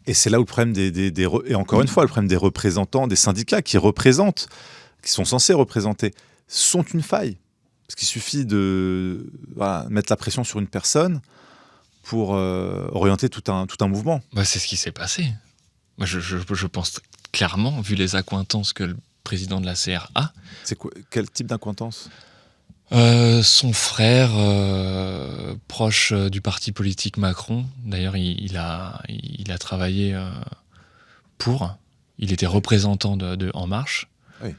Et c'est là où le problème et encore une fois, le problème des représentants, des syndicats qui sont censés représenter, sont une faille. Parce qu'il suffit de mettre la pression sur une personne pour orienter tout un mouvement. C'est ce qui s'est passé. Moi, je pense clairement, vu les accointances que le président de la CR a. C'est quoi, quel type d'accointance ? Son frère, proche du parti politique Macron. D'ailleurs, il a travaillé pour. Il était représentant de En Marche. Oui.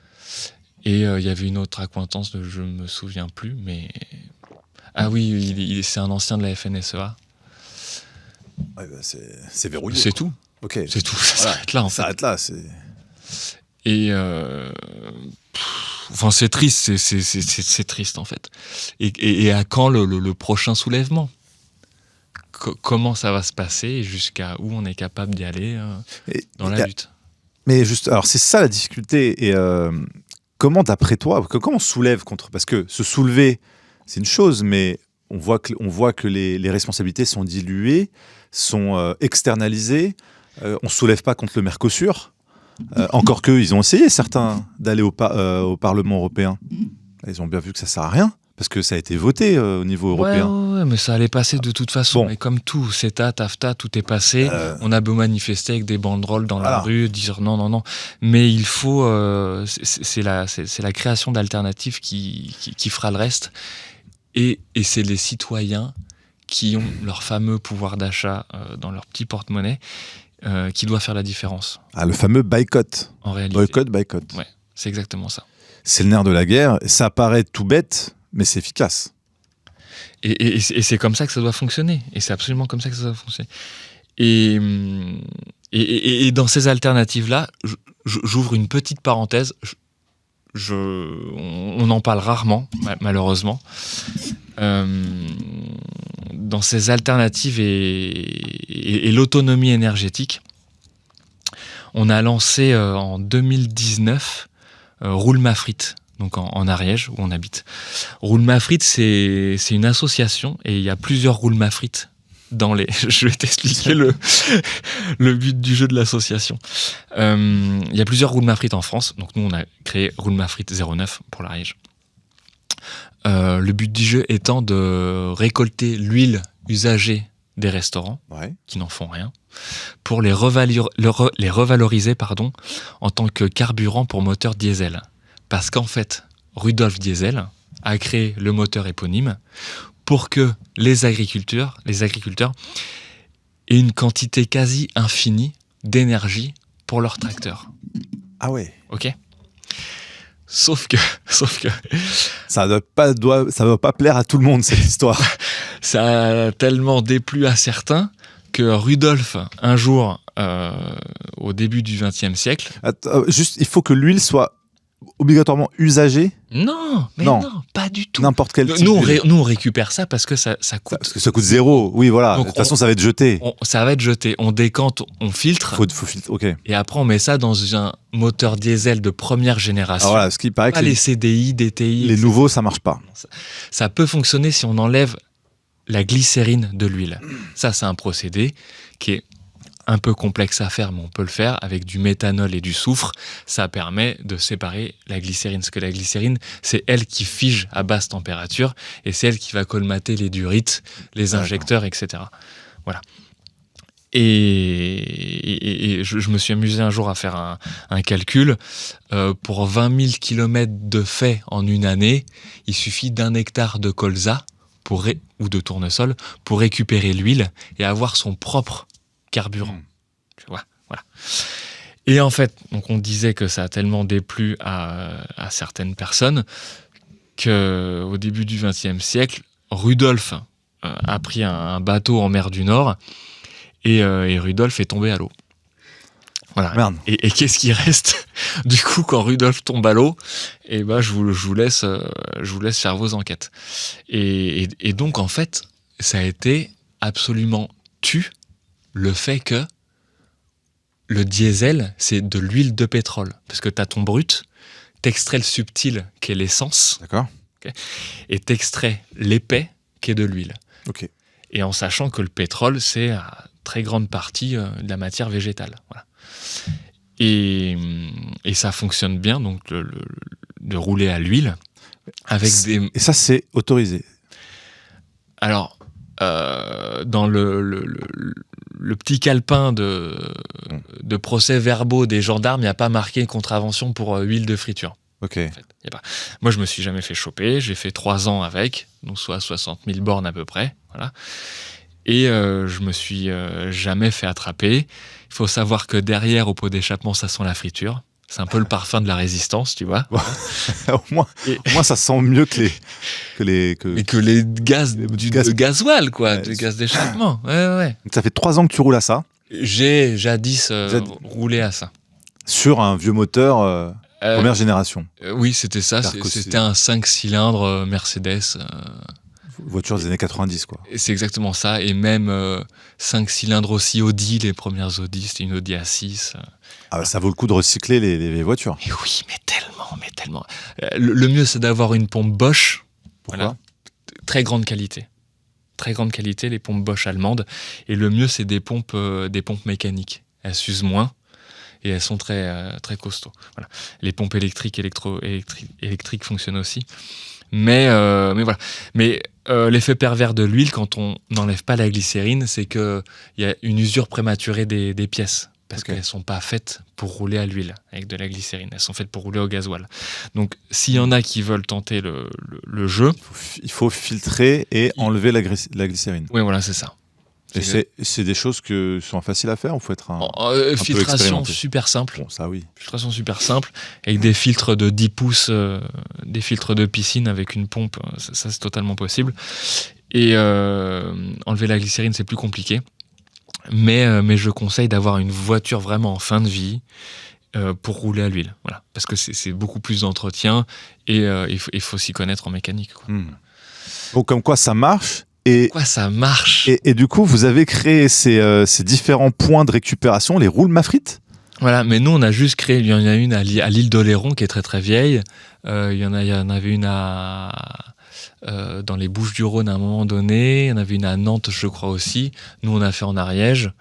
Et il y avait une autre accointance, je ne me souviens plus, mais... Ah oui, c'est un ancien de la FNSEA. C'est verrouillé. C'est tout. Ok. C'est tout, ça s'arrête là en fait. Ça s'arrête là, Et... c'est triste, c'est triste en fait. Et à quand le prochain soulèvement ? Comment ça va se passer et jusqu'à où on est capable d'y aller dans la lutte ? Mais juste, alors c'est ça la difficulté. Et comment, d'après toi, comment on soulève contre... Parce que se soulever, c'est une chose, mais on voit que les responsabilités sont diluées, sont externalisées. On ne soulève pas contre le Mercosur. Encore ils ont essayé, certains, d'aller au Parlement européen. Ils ont bien vu que ça ne sert à rien, parce que ça a été voté au niveau européen. Ouais, mais ça allait passer de toute façon. Bon. Mais comme tout, CETA, TAFTA, tout est passé. On a beau manifester avec des banderoles dans la rue, dire non. Mais il faut... c'est la création d'alternatives qui fera le reste. Et c'est les citoyens qui ont leur fameux pouvoir d'achat dans leur petit porte-monnaie qui doit faire la différence. Ah, le fameux boycott. En réalité. Boycott. Ouais, c'est exactement ça. C'est le nerf de la guerre. Ça paraît tout bête, mais c'est efficace. Et c'est comme ça que ça doit fonctionner. Et c'est absolument comme ça que ça doit fonctionner. Et dans ces alternatives-là, j'ouvre une petite parenthèse. On en parle rarement, malheureusement. Dans ces alternatives et l'autonomie énergétique, on a lancé en 2019 Roule-Ma-Frite, donc en Ariège, où on habite. Roule-Ma-Frite, c'est une association, et il y a plusieurs Roule-Ma-Frites dans les... Je vais t'expliquer le but du jeu de l'association. Il y a plusieurs Roule-Ma-Frites en France, donc nous on a créé Roule-Ma-Frite 09 pour l'Ariège. Le but du jeu étant de récolter l'huile usagée des restaurants, qui n'en font rien, pour les revaloriser en tant que carburant pour moteur diesel. Parce qu'en fait, Rudolf Diesel a créé le moteur éponyme pour que les agriculteurs aient une quantité quasi infinie d'énergie pour leurs tracteurs. Ah ouais. Ok. Sauf que ça ne doit pas plaire à tout le monde, cette histoire. Ça a tellement déplu à certains que Rudolf, un jour, au début du XXe siècle... Juste, il faut que l'huile soit obligatoirement usagée ? Non, pas du tout. N'importe quel type nous, on récupère ça parce que ça coûte... Parce que ça coûte zéro, oui, voilà. Donc, de toute façon, ça va être jeté. Ça va être jeté. On décante, on filtre. Faut filtrer, ok. Et après, on met ça dans un moteur diesel de première génération. Alors voilà, ce qui paraît pas que les CDI, DTI... Les nouveaux, ça marche pas. Ça peut fonctionner si on enlève la glycérine de l'huile. Ça, c'est un procédé qui est un peu complexe à faire, mais on peut le faire avec du méthanol et du soufre. Ça permet de séparer la glycérine. Parce que la glycérine, c'est elle qui fige à basse température et c'est elle qui va colmater les durites, les injecteurs, etc. Voilà. Et je me suis amusé un jour à faire un calcul. Pour 20 000 km de fait en une année, il suffit d'1 hectare de colza ou de tournesol pour récupérer l'huile et avoir son propre carburant. Tu vois, voilà. Et en fait, donc on disait que ça a tellement déplu à certaines personnes qu'au début du XXe siècle, Rudolf a pris un bateau en mer du Nord et Rudolf est tombé à l'eau. Voilà. Merde. Et qu'est-ce qui reste du coup quand Rudolf tombe à l'eau? Et ben je vous laisse faire vos enquêtes. Et donc en fait, ça a été absolument le fait que le diesel, c'est de l'huile de pétrole. Parce que tu as ton brut, t'extrais le subtil, qui est l'essence. D'accord. Okay, et t'extrais l'épais, qui est de l'huile. Ok. Et en sachant que le pétrole, c'est à très grande partie de la matière végétale. Voilà. Et ça fonctionne bien, donc de rouler à l'huile. Et ça, c'est autorisé. Alors, dans le petit calepin de procès-verbaux des gendarmes, il n'y a pas marqué contravention pour huile de friture. Ok. En fait, y a pas. Moi, je me suis jamais fait choper. J'ai fait 3 ans avec, donc soit 60 000 bornes à peu près. Voilà. Et je me suis jamais fait attraper. Il faut savoir que derrière, au pot d'échappement, ça sent la friture. C'est un peu le parfum de la résistance, tu vois. au moins, ça sent mieux que les gaz de gasoil, quoi, de gaz d'échappement. Ouais. Donc, ça fait 3 ans que tu roules à ça. J'ai jadis roulé à ça. Sur un vieux moteur première génération. Oui, c'était ça. C'était un 5 cylindres Mercedes. Voiture des années 90, quoi. C'est exactement ça. Et même 5 cylindres aussi Audi, les premières Audi, c'était une Audi A6. Ça vaut le coup de recycler les voitures. Mais oui, mais tellement. Le mieux, c'est d'avoir une pompe Bosch. Pourquoi ? très grande qualité. Très grande qualité, les pompes Bosch allemandes. Et le mieux, c'est des pompes mécaniques. Elles s'usent moins et elles sont très, très costauds. Voilà. Les pompes électriques fonctionnent aussi. Mais voilà. Mais l'effet pervers de l'huile, quand on n'enlève pas la glycérine, c'est qu'il y a une usure prématurée des pièces. Parce qu'elles ne sont pas faites pour rouler à l'huile avec de la glycérine. Elles sont faites pour rouler au gasoil. Donc, s'il y en a qui veulent tenter le jeu... Il faut filtrer et enlever la glycérine. Oui, voilà, c'est ça. Et c'est des choses qui sont faciles à faire. Il faut être un peu filtration super simple. Bon, ça oui. Filtration super simple, avec des filtres de 10 pouces, des filtres de piscine avec une pompe. Ça c'est totalement possible. Et enlever la glycérine, c'est plus compliqué. Mais je conseille d'avoir une voiture vraiment en fin de vie pour rouler à l'huile. Voilà. Parce que c'est beaucoup plus d'entretien et il faut s'y connaître en mécanique. Quoi. Donc, comme quoi ça marche. Ça marche. Et du coup, vous avez créé ces différents points de récupération, les roules Mafrit. Voilà, mais nous, on a juste créé, il y en a une à l'île d'Oléron qui est très très vieille. Il y en avait une dans les Bouches-du-Rhône à un moment donné. Il y en avait une à Nantes, je crois aussi. Nous, on a fait en Ariège.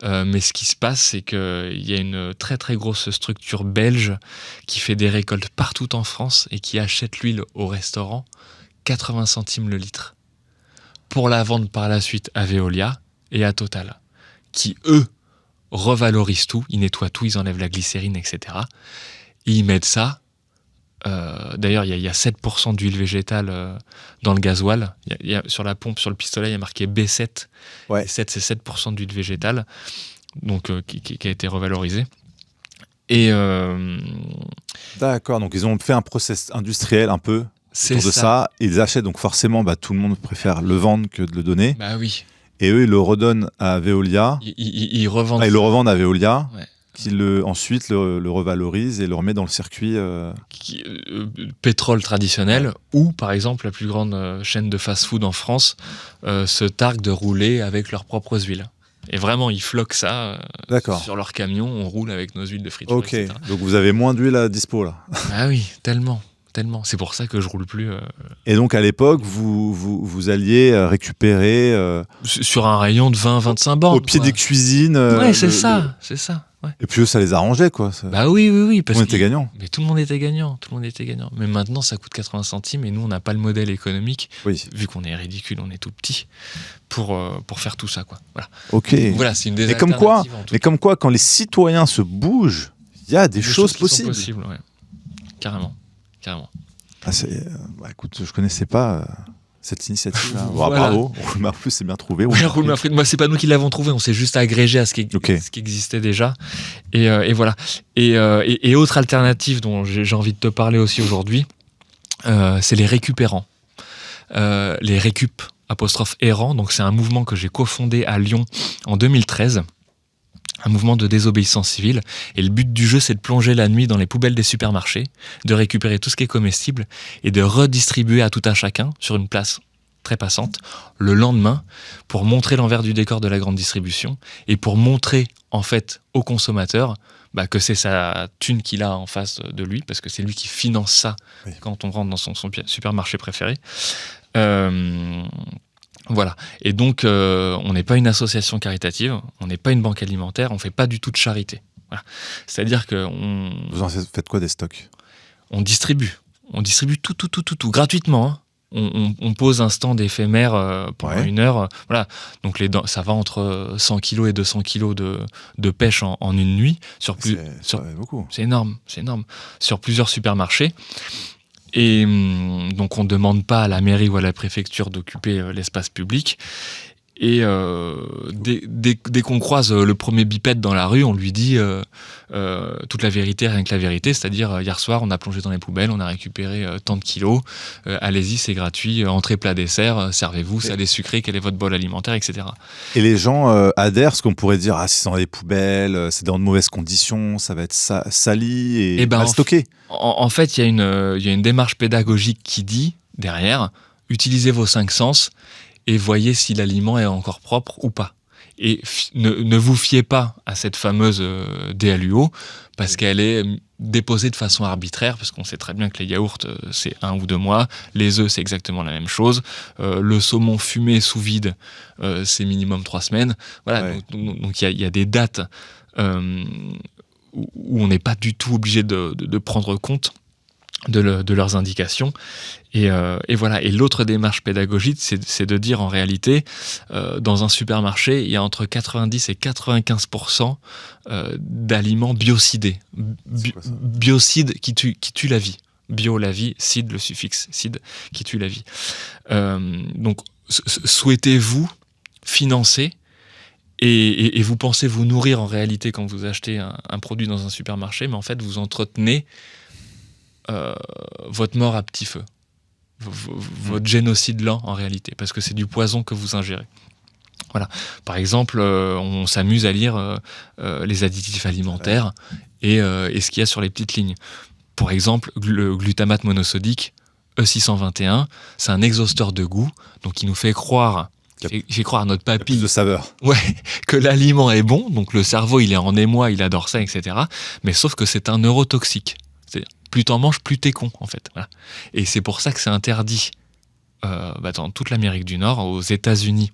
Mais ce qui se passe, c'est qu'il y a une très très grosse structure belge qui fait des récoltes partout en France et qui achète l'huile au restaurant 80 centimes le litre pour la vendre par la suite à Veolia et à Total, qui, eux, revalorisent tout, ils nettoient tout, ils enlèvent la glycérine, etc. Et ils mettent ça. D'ailleurs, il y a 7% d'huile végétale dans le gasoil. Sur la pompe, sur le pistolet, il y a marqué B7. Ouais. B7, c'est 7% d'huile végétale, donc qui a été revalorisée. Et d'accord, donc ils ont fait un process industriel un peu autour de ça. Ils achètent, donc forcément, tout le monde préfère le vendre que de le donner. Bah oui. Et eux, ils le redonnent à Veolia. Ils revendent. Ils le revendent à Veolia. Ouais. Qui ensuite le revalorise et le remet dans le circuit. Pétrole traditionnel, ou par exemple la plus grande chaîne de fast-food en France se targue de rouler avec leurs propres huiles. Et vraiment, ils floquent ça sur leur camion, on roule avec nos huiles de friture, ok, etc. Donc vous avez moins d'huile à dispo là. Ah oui, tellement. C'est pour ça que je roule plus. Et donc à l'époque, vous alliez récupérer... sur un rayon de 20-25 bornes. Au pied des cuisines. Ouais, c'est ça. Ouais. Et puis eux, ça les arrangeait, quoi. Bah oui. Tout le monde était gagnant. Mais tout le monde était gagnant. Mais maintenant, ça coûte 80 centimes et nous, on n'a pas le modèle économique, vu qu'on est ridicule, on est tout petit, pour faire tout ça, quoi. Voilà. Ok. Donc, voilà, c'est une des alternatives. Mais comme quoi, quand les citoyens se bougent, il y a des choses possibles. Possibles, ouais. Carrément. Écoute, je connaissais pas cette initiative. Voilà. Bravo. Roule Mafrit, c'est bien trouvé. Roule Mafrit, moi, c'est pas nous qui l'avons trouvé, on s'est juste agrégé à ce qui existait déjà. Et voilà. Et autre alternative dont j'ai envie de te parler aussi aujourd'hui, c'est les récupérants. Les récup 'errant. Donc, c'est un mouvement que j'ai cofondé à Lyon en 2013. Un mouvement de désobéissance civile. Et le but du jeu, c'est de plonger la nuit dans les poubelles des supermarchés, de récupérer tout ce qui est comestible et de redistribuer à tout un chacun sur une place très passante le lendemain pour montrer l'envers du décor de la grande distribution et pour montrer en fait au consommateur que c'est sa thune qu'il a en face de lui, parce que c'est lui qui finance ça quand on rentre dans son supermarché préféré. Voilà. Et donc, on n'est pas une association caritative, on n'est pas une banque alimentaire, on ne fait pas du tout de charité. Voilà. C'est-à-dire que Vous en faites quoi des stocks ? On distribue tout, gratuitement. Hein. On pose un stand éphémère pendant une heure. Voilà. Donc, ça va entre 100 kg et 200 kg de pêche en une nuit. Beaucoup. C'est énorme. Sur plusieurs supermarchés. Et donc, on ne demande pas à la mairie ou à la préfecture d'occuper l'espace public. Et dès qu'on croise le premier bipède dans la rue, on lui dit toute la vérité, rien que la vérité. C'est-à-dire, hier soir, on a plongé dans les poubelles, on a récupéré tant de kilos. Allez-y, c'est gratuit. Entrée, plat, dessert. Servez-vous, salé, sucré. Quel est votre bol alimentaire, etc. Et les gens adhèrent, ce qu'on pourrait dire, c'est dans les poubelles, c'est dans de mauvaises conditions, ça va être sali et mal stocké. En fait, il y a une démarche pédagogique qui dit, derrière, utilisez vos 5 sens et voyez si l'aliment est encore propre ou pas. Et ne vous fiez pas à cette fameuse DLUO, parce qu'elle est déposée de façon arbitraire, parce qu'on sait très bien que les yaourts, c'est 1 ou 2 mois, les œufs, c'est exactement la même chose, le saumon fumé sous vide, c'est minimum 3 semaines. Voilà, donc il y a des dates où on n'est pas du tout obligé de prendre compte de leurs indications. Et voilà. Et l'autre démarche pédagogique, c'est de dire en réalité, dans un supermarché, il y a entre 90 et 95% d'aliments biocidés. Biocides qui tuent la vie. Bio, la vie, cide, le suffixe cide, qui tue la vie. Donc, souhaitez-vous financer et vous pensez vous nourrir en réalité quand vous achetez un produit dans un supermarché, mais en fait, vous entretenez votre mort à petit feu. Votre génocide lent en réalité, parce que c'est du poison que vous ingérez. Voilà. Par exemple, on s'amuse à lire les additifs alimentaires et ce qu'il y a sur les petites lignes. Pour exemple, le glutamate monosodique, E621, c'est un exhausteur de goût, donc il nous fait croire, à notre papille de saveur. Ouais, que l'aliment est bon, donc le cerveau il est en émoi, il adore ça, etc. Mais sauf que c'est un neurotoxique. C'est-à-dire, plus t'en manges, plus t'es con, en fait. Voilà. Et c'est pour ça que c'est interdit dans toute l'Amérique du Nord, aux États-Unis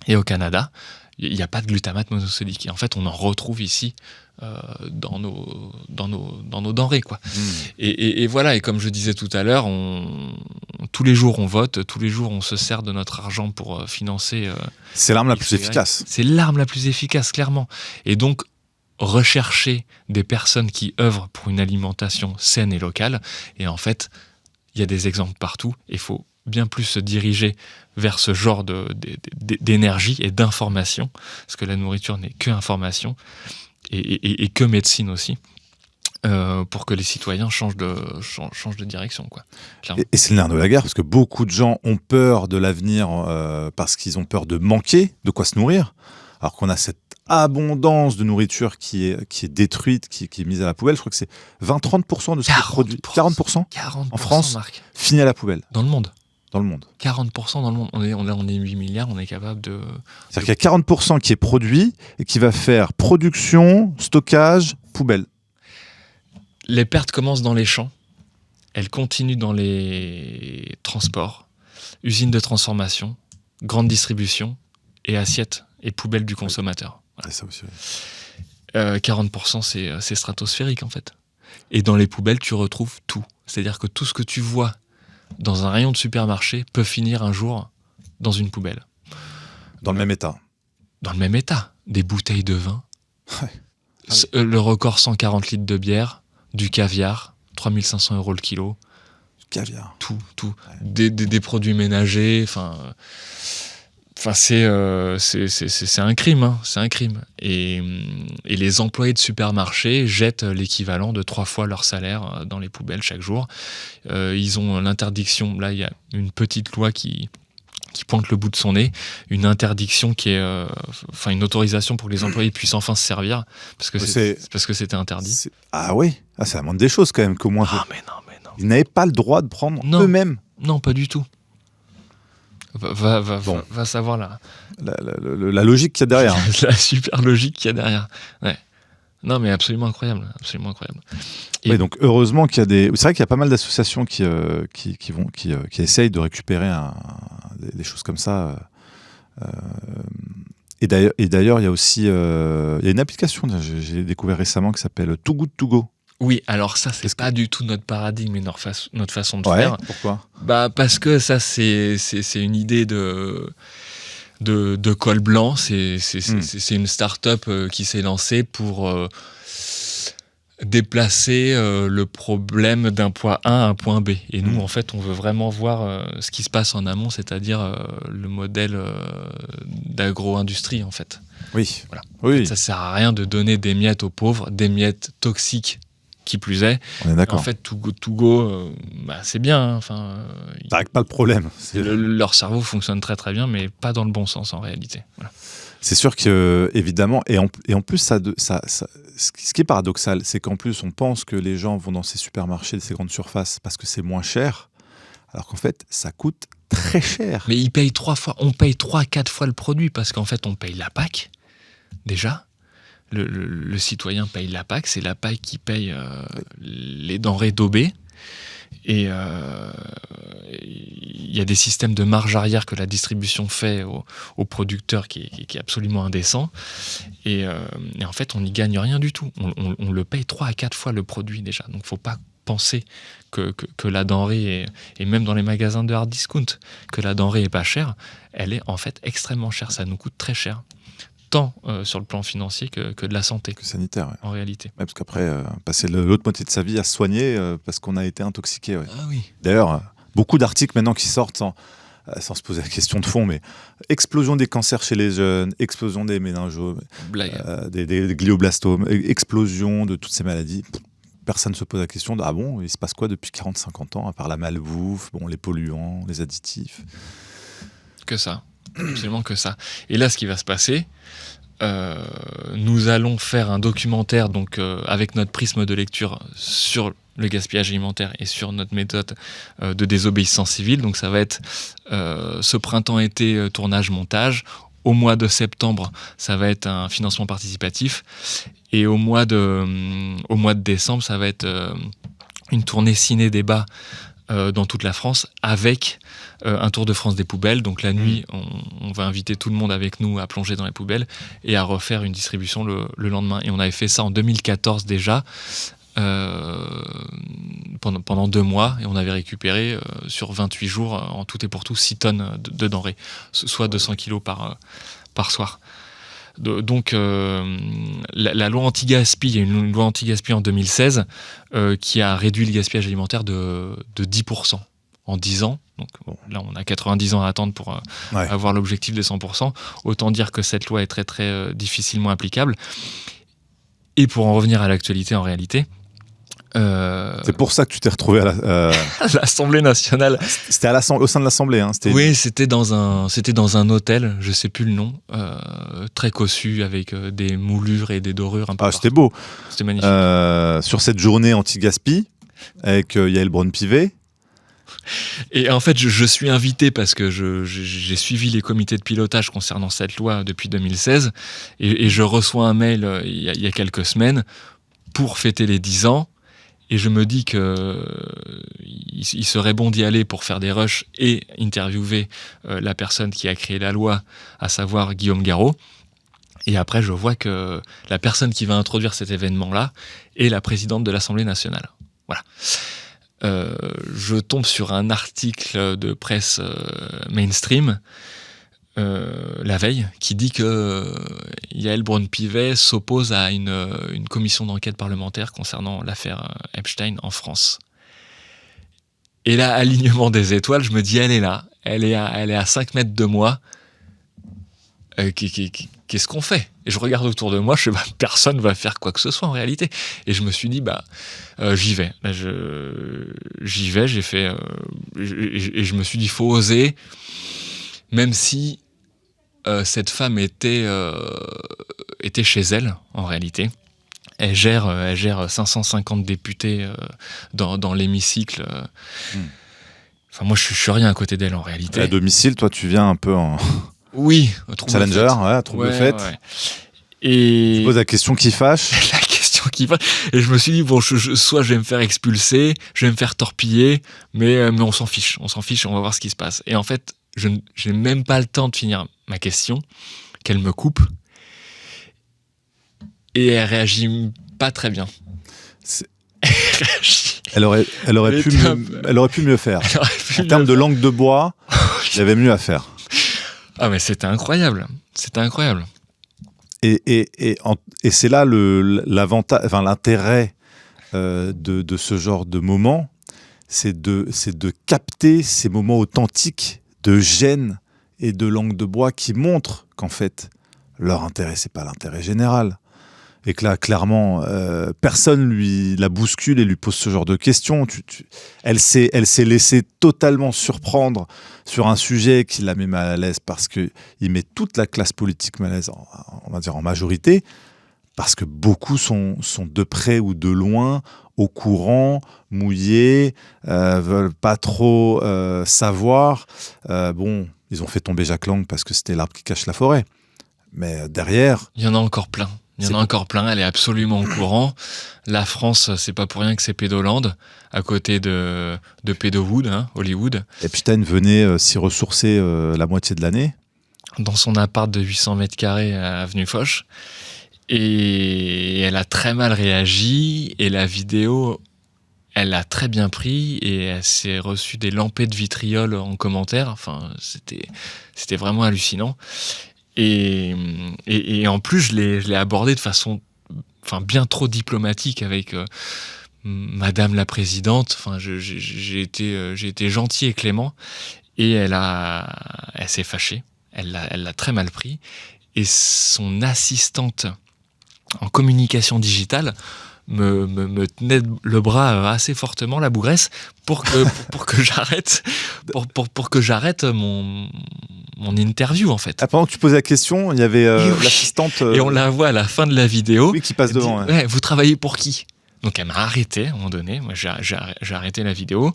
et au Canada. Il n'y a pas de glutamate monosodique. Et en fait, on en retrouve ici dans nos denrées, quoi. Et voilà. Et comme je disais tout à l'heure, tous les jours on vote, tous les jours on se sert de notre argent pour financer. C'est l'arme la plus efficace. C'est l'arme la plus efficace, clairement. Et donc, rechercher des personnes qui œuvrent pour une alimentation saine et locale. Et en fait, il y a des exemples partout. Il faut bien plus se diriger vers ce genre d'énergie et d'information, parce que la nourriture n'est que information et que médecine aussi, pour que les citoyens changent de direction, quoi. Et c'est le nerf de la guerre, parce que beaucoup de gens ont peur de l'avenir parce qu'ils ont peur de manquer de quoi se nourrir, alors qu'on a cette abondance de nourriture qui est détruite, qui est mise à la poubelle. Je crois que c'est 20-30% de ce qui est produit. 40% en France, Marc. Finit à la poubelle. Dans le monde. 40% dans le monde. On est 8 milliards, on est capable de... C'est-à-dire qu'il y a 40% qui est produit et qui va faire production, stockage, poubelle. Les pertes commencent dans les champs, elles continuent dans les transports, usines de transformation, grande distribution et assiettes et poubelles du consommateur. Voilà. Ça aussi, oui. 40%, c'est stratosphérique, en fait. Et dans les poubelles, tu retrouves tout. C'est-à-dire que tout ce que tu vois dans un rayon de supermarché peut finir un jour dans une poubelle. Dans le même état. Dans le même état. Des bouteilles de vin. Ouais. Le record 140 litres de bière, du caviar, 3500 € le kilo. Caviar. Tout. Ouais. Des produits ménagers, enfin, c'est un crime, hein, c'est un crime. Et les employés de supermarché jettent l'équivalent de 3 fois leur salaire dans les poubelles chaque jour. Ils ont l'interdiction, là il y a une petite loi qui pointe le bout de son nez, une interdiction qui est, une autorisation pour que les employés puissent enfin se servir, parce que c'était interdit. Ah oui, c'est la moindre des choses quand même, qu'au moins... Ah mais non. Ils n'avaient pas le droit de prendre eux-mêmes. Non, pas du tout. Va savoir la logique qu'il y a derrière. La super logique qu'il y a derrière. Ouais. Non, mais absolument incroyable. Oui, donc heureusement qu'il y a des... C'est vrai qu'il y a pas mal d'associations qui essayent de récupérer des choses comme ça. Et d'ailleurs, il y a aussi il y a une application que j'ai découvert récemment qui s'appelle Too Good To Go. Oui, alors ça, c'est pas du tout notre paradigme et notre façon de faire. Pourquoi ? Parce que ça, c'est une idée de col blanc. C'est une start-up qui s'est lancée pour déplacer le problème d'un point A à un point B. Et nous, en fait, on veut vraiment voir ce qui se passe en amont, c'est-à-dire le modèle d'agro-industrie, en fait. Oui. Voilà. Oui. En fait, ça sert à rien de donner des miettes aux pauvres, des miettes toxiques qui plus est. On est d'accord. En fait, Too Go, c'est bien. Ça règle pas le problème. Leur cerveau fonctionne très très bien, mais pas dans le bon sens en réalité. Voilà. C'est sûr que, évidemment, et en plus, ce qui est paradoxal, c'est qu'en plus, on pense que les gens vont dans ces supermarchés, ces grandes surfaces, parce que c'est moins cher, alors qu'en fait, ça coûte très cher. Mais on paye 3-4 fois le produit, parce qu'en fait, on paye la PAC, déjà. Le citoyen paye la PAC, c'est la PAC qui paye les denrées d'OB. Et il y a des systèmes de marge arrière que la distribution fait aux producteurs qui est absolument indécent. Et en fait, on n'y gagne rien du tout. On le paye 3-4 fois le produit déjà. Donc, il ne faut pas penser que la denrée, et même dans les magasins de hard discount, que la denrée est pas chère. Elle est en fait extrêmement chère. Ça nous coûte très cher. Tant sur le plan financier que de la santé. Que sanitaire, ouais. En réalité. Ouais, parce qu'après, passer l'autre moitié de sa vie à se soigner parce qu'on a été intoxiqué. Ouais. Ah oui. D'ailleurs, beaucoup d'articles maintenant qui sortent sans se poser la question de fond, mais explosion des cancers chez les jeunes, explosion des méningomes, des glioblastomes, explosion de toutes ces maladies. Personne ne se pose la question de « Ah bon, il se passe quoi depuis 40-50 ans, à part la malbouffe, les polluants, les additifs ?» Que ça. Absolument que ça. Et là, ce qui va se passer, nous allons faire un documentaire donc, avec notre prisme de lecture sur le gaspillage alimentaire et sur notre méthode de désobéissance civile. Donc ça va être ce printemps-été tournage-montage. Au mois de septembre, ça va être un financement participatif. Et au mois de décembre, ça va être une tournée ciné-débat dans toute la France avec un tour de France des poubelles. Donc la nuit, on va inviter tout le monde avec nous à plonger dans les poubelles et à refaire une distribution le lendemain. Et on avait fait ça en 2014 déjà, pendant 2 mois, et on avait récupéré sur 28 jours, en tout et pour tout, 6 tonnes de denrées, soit 200 kilos par soir. Donc la loi anti-gaspi, il y a une loi anti-gaspi en 2016 qui a réduit le gaspillage alimentaire de 10% en 10 ans. Donc là, on a 90 ans à attendre pour avoir l'objectif de 100%. Autant dire que cette loi est très très difficilement applicable. Et pour en revenir à l'actualité en réalité... C'est pour ça que tu t'es retrouvé à l'Assemblée nationale. C'était au sein de l'Assemblée. Hein, oui, c'était dans un hôtel, je sais plus le nom, très cossu avec des moulures et des dorures un peu. C'était beau. C'était magnifique. Sur cette journée anti-gaspi avec Yael Braun-Pivet. Et en fait, je suis invité parce que j'ai suivi les comités de pilotage concernant cette loi depuis 2016 et je reçois un mail il y a quelques semaines pour fêter les 10 ans. Et je me dis qu'il serait bon d'y aller pour faire des rushs et interviewer la personne qui a créé la loi, à savoir Guillaume Garot. Et après, je vois que la personne qui va introduire cet événement-là est la présidente de l'Assemblée nationale. Voilà. Je tombe sur un article de presse mainstream la veille qui dit que Yael Braun-Pivet s'oppose à une commission d'enquête parlementaire concernant l'affaire Epstein en France. Et là, alignement des étoiles, je me dis, elle est là, elle est à 5 mètres de moi. Qu'est-ce qu'on fait? Et je regarde autour de moi, je sais pas, personne va faire quoi que ce soit en réalité. Et je me suis dit, j'y vais. J'y vais, j'ai fait... et je me suis dit, il faut oser, même si cette femme était chez elle, en réalité. Elle gère 550 députés dans l'hémicycle. Enfin, moi, je suis rien à côté d'elle, en réalité. À domicile, toi, tu viens un peu en... Oui, challenger, trouble fête. Ouais. Et tu poses la question qui fâche. La question qui fâche. Et je me suis dit, soit je vais me faire expulser, je vais me faire torpiller, mais on s'en fiche, et on va voir ce qui se passe. Et en fait, je n'ai même pas le temps de finir ma question, qu'elle me coupe, et elle réagit pas très bien. Elle aurait pu mieux faire. En termes de langue de bois, il y avait mieux à faire. Ah mais c'était incroyable. Et c'est là l'avantage, l'intérêt de ce genre de moment, c'est de capter ces moments authentiques de gêne et de langue de bois qui montrent qu'en fait, leur intérêt, c'est pas l'intérêt général. Et que là, clairement, personne la bouscule et lui pose ce genre de questions. Elle s'est laissée totalement surprendre sur un sujet qui la met mal à l'aise parce qu'il met toute la classe politique mal à l'aise, on va dire en majorité, parce que beaucoup sont de près ou de loin au courant, mouillés, veulent pas trop savoir. Bon, ils ont fait tomber Jack Lang parce que c'était l'arbre qui cache la forêt. Mais derrière... Il y en a encore plein. Elle est absolument au courant. La France, c'est pas pour rien que c'est Pédoland, à côté de Pédowood, Hollywood. Epstein venait s'y ressourcer la moitié de l'année. Dans son appart de 800 mètres carrés à Avenue Foch. Et elle a très mal réagi. Et la vidéo, elle l'a très bien pris. Et elle s'est reçue des lampées de vitriol en commentaire. Enfin, c'était vraiment hallucinant. Et en plus, je l'ai abordé de façon bien trop diplomatique avec Madame la Présidente. Enfin, j'ai été gentil et clément. Et elle s'est fâchée. Elle l'a très mal pris. Et son assistante en communication digitale me tenait le bras assez fortement, la bougresse, pour que j'arrête mon interview, en fait. Ah, pendant que tu posais la question, il y avait l'assistante... Et on la voit à la fin de la vidéo. Oui, qui passe devant. Ouais, vous travaillez pour qui ? Donc elle m'a arrêté à un moment donné. Moi, j'ai arrêté la vidéo.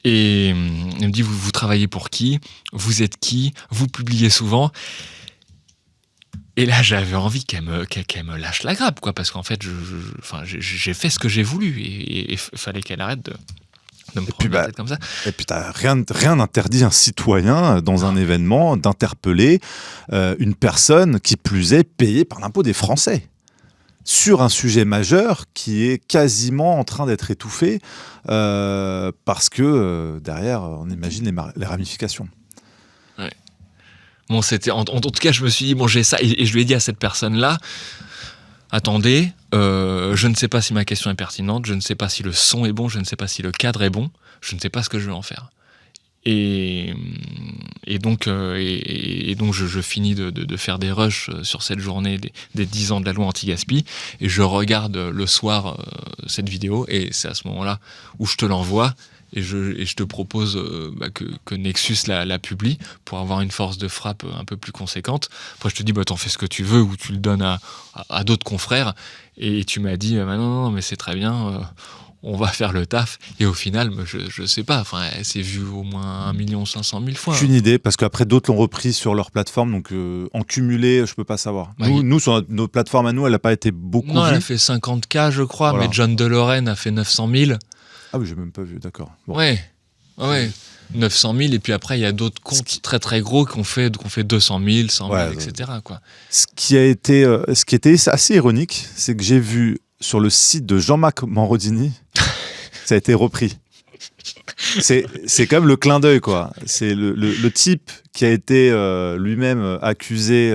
Et elle me dit, vous travaillez pour qui ? Vous êtes qui ? Vous publiez souvent ? Et là, j'avais envie qu'elle me lâche la grappe, quoi, parce qu'en fait, j'ai fait ce que j'ai voulu, et il fallait qu'elle arrête de me prendre la tête comme ça. Et puis, rien n'interdit un citoyen, dans un événement, d'interpeller une personne, qui plus est, payée par l'impôt des Français, sur un sujet majeur qui est quasiment en train d'être étouffé, parce que derrière, on imagine les ramifications. Ouais. Bon, c'était en tout cas, je me suis dit, bon, j'ai ça, et je lui ai dit à cette personne-là, attendez, je ne sais pas si ma question est pertinente, je ne sais pas si le son est bon, je ne sais pas si le cadre est bon, je ne sais pas ce que je vais en faire. Et donc je finis de faire des rushs sur cette journée des 10 ans de la loi anti-gaspi, et je regarde le soir cette vidéo, et c'est à ce moment-là où je te l'envoie. Et je te propose que Nexus la publie pour avoir une force de frappe un peu plus conséquente. Après, je te dis, t'en fais ce que tu veux, ou tu le donnes à d'autres confrères. Et tu m'as dit, non, mais c'est très bien, on va faire le taf. Et au final, je sais pas, elle s'est vue au moins 1 500 000 fois. Aucune idée, parce qu'après, d'autres l'ont repris sur leur plateforme. Donc, en cumulé, je peux pas savoir. Nous, sur notre plateforme à nous, elle n'a pas été beaucoup vue. Non, elle a fait 50K, je crois, voilà. Mais John DeLorean a fait 900 000. Ah oui, j'ai même pas vu, d'accord. Bon. Ouais. 900 000, et puis après, il y a d'autres comptes très très gros qui ont fait 200 000, 100 000, etc. Quoi. Ce qui était assez ironique, c'est que j'ai vu sur le site de Jean-Marc Morandini, ça a été repris. C'est comme le clin d'œil, quoi. C'est le type qui a été lui-même accusé.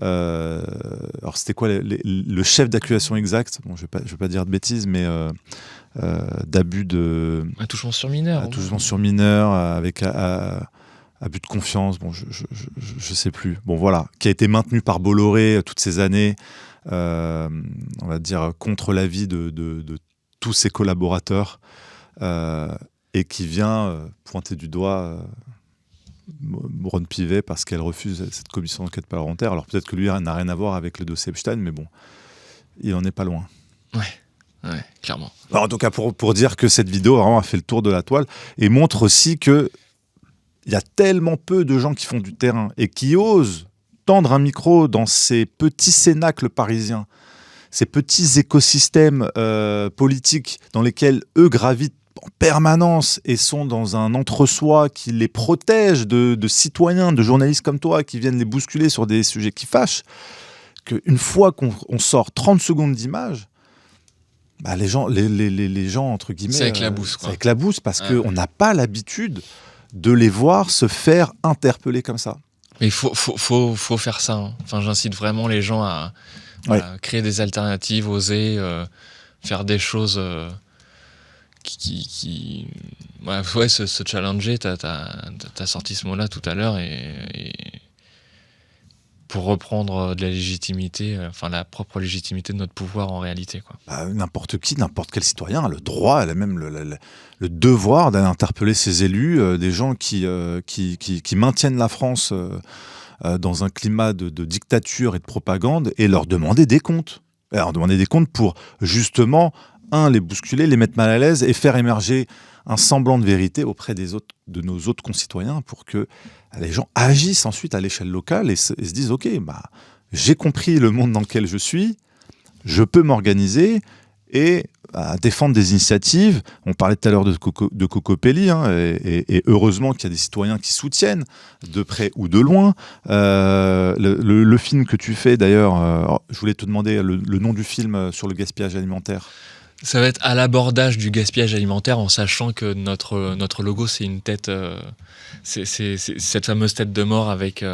Alors, c'était quoi le chef d'accusation exact ? Bon, je vais pas dire de bêtises, mais d'abus de... Attouchement sur mineur. Attouchement sur mineur, avec abus de confiance, bon, je sais plus. Bon, voilà, qui a été maintenu par Bolloré toutes ces années, on va dire, contre l'avis de tous ses collaborateurs, et qui vient pointer du doigt Ron Pivet parce qu'elle refuse cette commission d'enquête parlementaire. Alors peut-être que lui n'a rien à voir avec le dossier Epstein, mais bon, il en est pas loin. Ouais, clairement. Alors, en tout cas, pour dire que cette vidéo vraiment a fait le tour de la toile et montre aussi qu'il y a tellement peu de gens qui font du terrain et qui osent tendre un micro dans ces petits cénacles parisiens, ces petits écosystèmes politiques dans lesquels eux gravitent en permanence et sont dans un entre-soi qui les protège de citoyens, de journalistes comme toi qui viennent les bousculer sur des sujets qui fâchent, qu'une fois qu'on sort 30 secondes d'image, les gens, entre guillemets... Ça éclabousse, quoi. Ça éclabousse parce qu'on n'a pas l'habitude de les voir se faire interpeller comme ça. Mais il faut faire ça. Hein. Enfin, j'incite vraiment les gens à créer des alternatives, oser faire des choses... se challenger, t'as sorti ce mot-là tout à l'heure, et pour reprendre de la légitimité, la propre légitimité de notre pouvoir en réalité, quoi. N'importe qui, n'importe quel citoyen a le droit, elle a même le devoir d'aller interpeller ses élus, des gens qui maintiennent la France dans un climat de dictature et de propagande et leur demander des comptes. Et leur demander des comptes pour justement, les bousculer, les mettre mal à l'aise et faire émerger un semblant de vérité auprès de nos autres concitoyens pour que les gens agissent ensuite à l'échelle locale et se disent « Ok, j'ai compris le monde dans lequel je suis, je peux m'organiser et défendre des initiatives. » On parlait tout à l'heure de Cocopelli, et heureusement qu'il y a des citoyens qui soutiennent, de près ou de loin. Le film que tu fais, d'ailleurs, je voulais te demander le nom du film sur le gaspillage alimentaire. Ça va être à l'abordage du gaspillage alimentaire, en sachant que notre logo, c'est une tête, c'est cette fameuse tête de mort avec.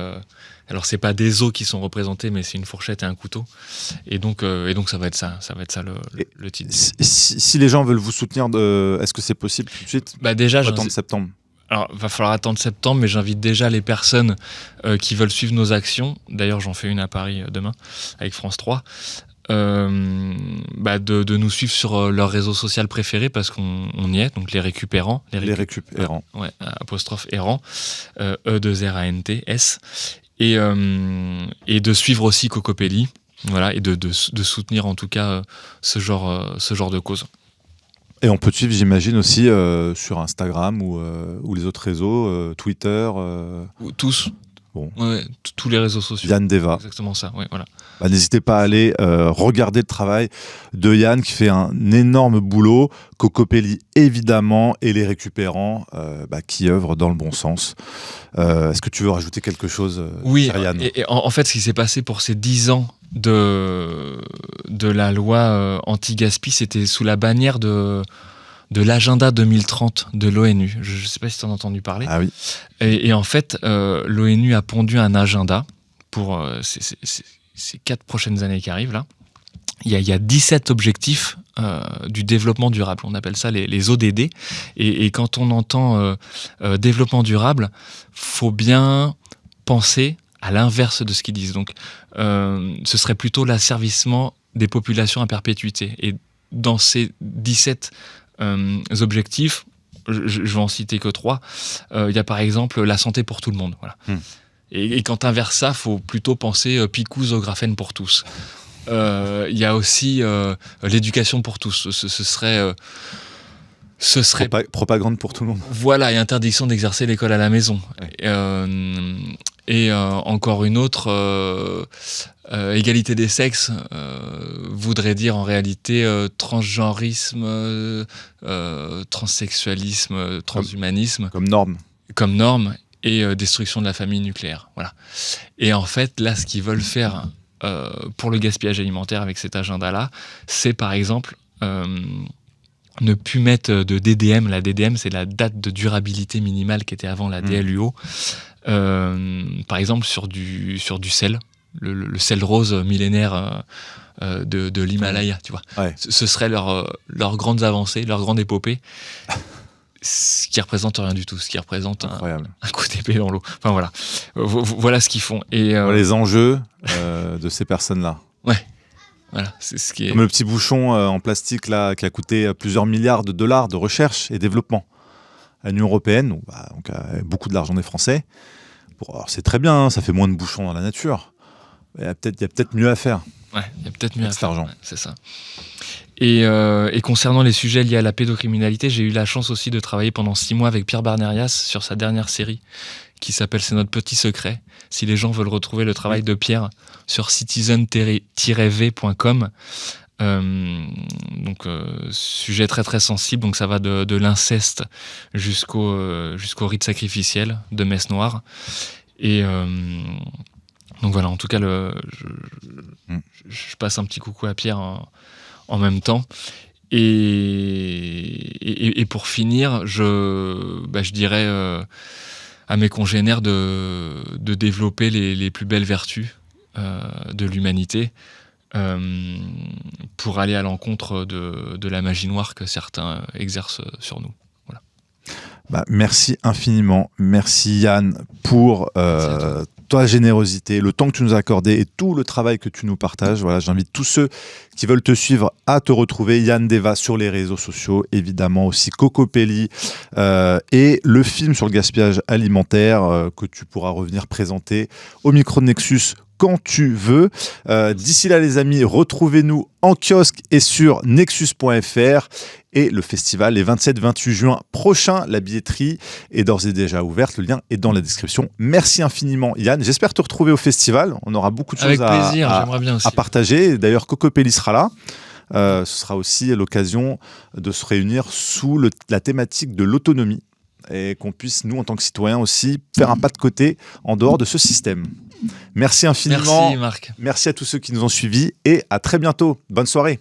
Alors c'est pas des os qui sont représentés, mais c'est une fourchette et un couteau. Et donc ça va être ça le titre. Si les gens veulent vous soutenir, est-ce que c'est possible tout de suite? Déjà, attendre septembre. Alors, va falloir attendre septembre, mais j'invite déjà les personnes qui veulent suivre nos actions. D'ailleurs, j'en fais une à Paris demain avec France 3. De nous suivre sur leur réseau social préféré parce qu'on y est, donc les récupérants. Les récupérants. Ouais, apostrophe errant, E2RANTS. Et de suivre aussi Cocopelli, voilà, et de soutenir en tout cas ce genre de cause. Et on peut te suivre, j'imagine, aussi sur Instagram ou les autres réseaux, Twitter. Tous. Bon. Ouais, tous les réseaux sociaux. Yann Deva. Exactement ça, ouais, voilà. N'hésitez pas à aller regarder le travail de Yann qui fait un énorme boulot. Cocopelli, évidemment, et les récupérants qui œuvrent dans le bon sens. Est-ce que tu veux rajouter quelque chose, Yann ? Et en fait, ce qui s'est passé pour ces 10 ans de la loi anti-gaspi, c'était sous la bannière de l'agenda 2030 de l'ONU. Je ne sais pas si tu en as entendu parler. Ah oui. Et en fait, l'ONU a pondu un agenda pour ces 4 prochaines années qui arrivent là. Il y a 17 objectifs du développement durable. On appelle ça les ODD. Et quand on entend développement durable, faut bien penser à l'inverse de ce qu'ils disent. Donc, ce serait plutôt l'asservissement des populations à perpétuité. Et dans ces 17 objectifs, je vais en citer que 3. Il y a par exemple la santé pour tout le monde. Voilà. Et quand inverse ça, faut plutôt penser picouse au graphène pour tous. Il y a aussi l'éducation pour tous. Ce serait propagande pour tout le monde. Voilà, et interdiction d'exercer l'école à la maison. Ouais. Encore une autre, égalité des sexes voudrait dire en réalité transgenrisme, transsexualisme, transhumanisme. Comme norme. Comme norme, et destruction de la famille nucléaire. Voilà. Et en fait, là, ce qu'ils veulent faire pour le gaspillage alimentaire avec cet agenda-là, c'est par exemple ne plus mettre de DDM. La DDM, c'est la date de durabilité minimale qui était avant la DLUO. Par exemple, sur du sel, le sel rose millénaire de l'Himalaya, tu vois. Ouais. Ce serait leurs grandes avancées, leur grande épopée. Ce qui représente rien du tout, ce qui représente un coup d'épée dans l'eau. Enfin voilà, voilà ce qu'ils font. Et les enjeux de ces personnes-là. Ouais, voilà, c'est ce qui est. Comme le petit bouchon en plastique là qui a coûté plusieurs milliards de dollars de recherche et développement à l'Union européenne, donc beaucoup de l'argent des Français. Alors c'est très bien, ça fait moins de bouchons dans la nature. Il y a peut-être mieux à faire. Ouais, il y a peut-être mieux à faire. Argent. Ouais, c'est ça. Et concernant les sujets liés à la pédocriminalité, j'ai eu la chance aussi de travailler pendant 6 mois avec Pierre Barnerias sur sa dernière série qui s'appelle C'est notre petit secret. Si les gens veulent retrouver le travail de Pierre sur citizen-v.com. Sujet très très sensible, donc ça va de l'inceste jusqu'au rite sacrificiel de messe noire. Et donc voilà, en tout cas, je passe un petit coucou à Pierre en même temps. Et pour finir, je dirais à mes congénères de développer les plus belles vertus de l'humanité pour aller à l'encontre de la magie noire que certains exercent sur nous. Voilà. Merci infiniment. Merci Yann pour ta générosité, le temps que tu nous as accordé et tout le travail que tu nous partages. Voilà, j'invite tous ceux qui veulent te suivre à te retrouver. Yann Deva sur les réseaux sociaux, évidemment aussi Cocopelli et le film sur le gaspillage alimentaire que tu pourras revenir présenter au micro de Nexus quand tu veux. D'ici là, les amis, retrouvez-nous en kiosque et sur nexus.fr. Et le festival, les 27-28 juin prochains, la billetterie est d'ores et déjà ouverte. Le lien est dans la description. Merci infiniment, Yann. J'espère te retrouver au festival. On aura beaucoup de choses j'aimerais bien aussi. à partager. D'ailleurs, Cocopelli sera là. Ce sera aussi l'occasion de se réunir sous la thématique de l'autonomie et qu'on puisse, nous, en tant que citoyens aussi, faire un pas de côté en dehors de ce système. Merci infiniment. Merci, Marc. Merci à tous ceux qui nous ont suivis et à très bientôt. Bonne soirée.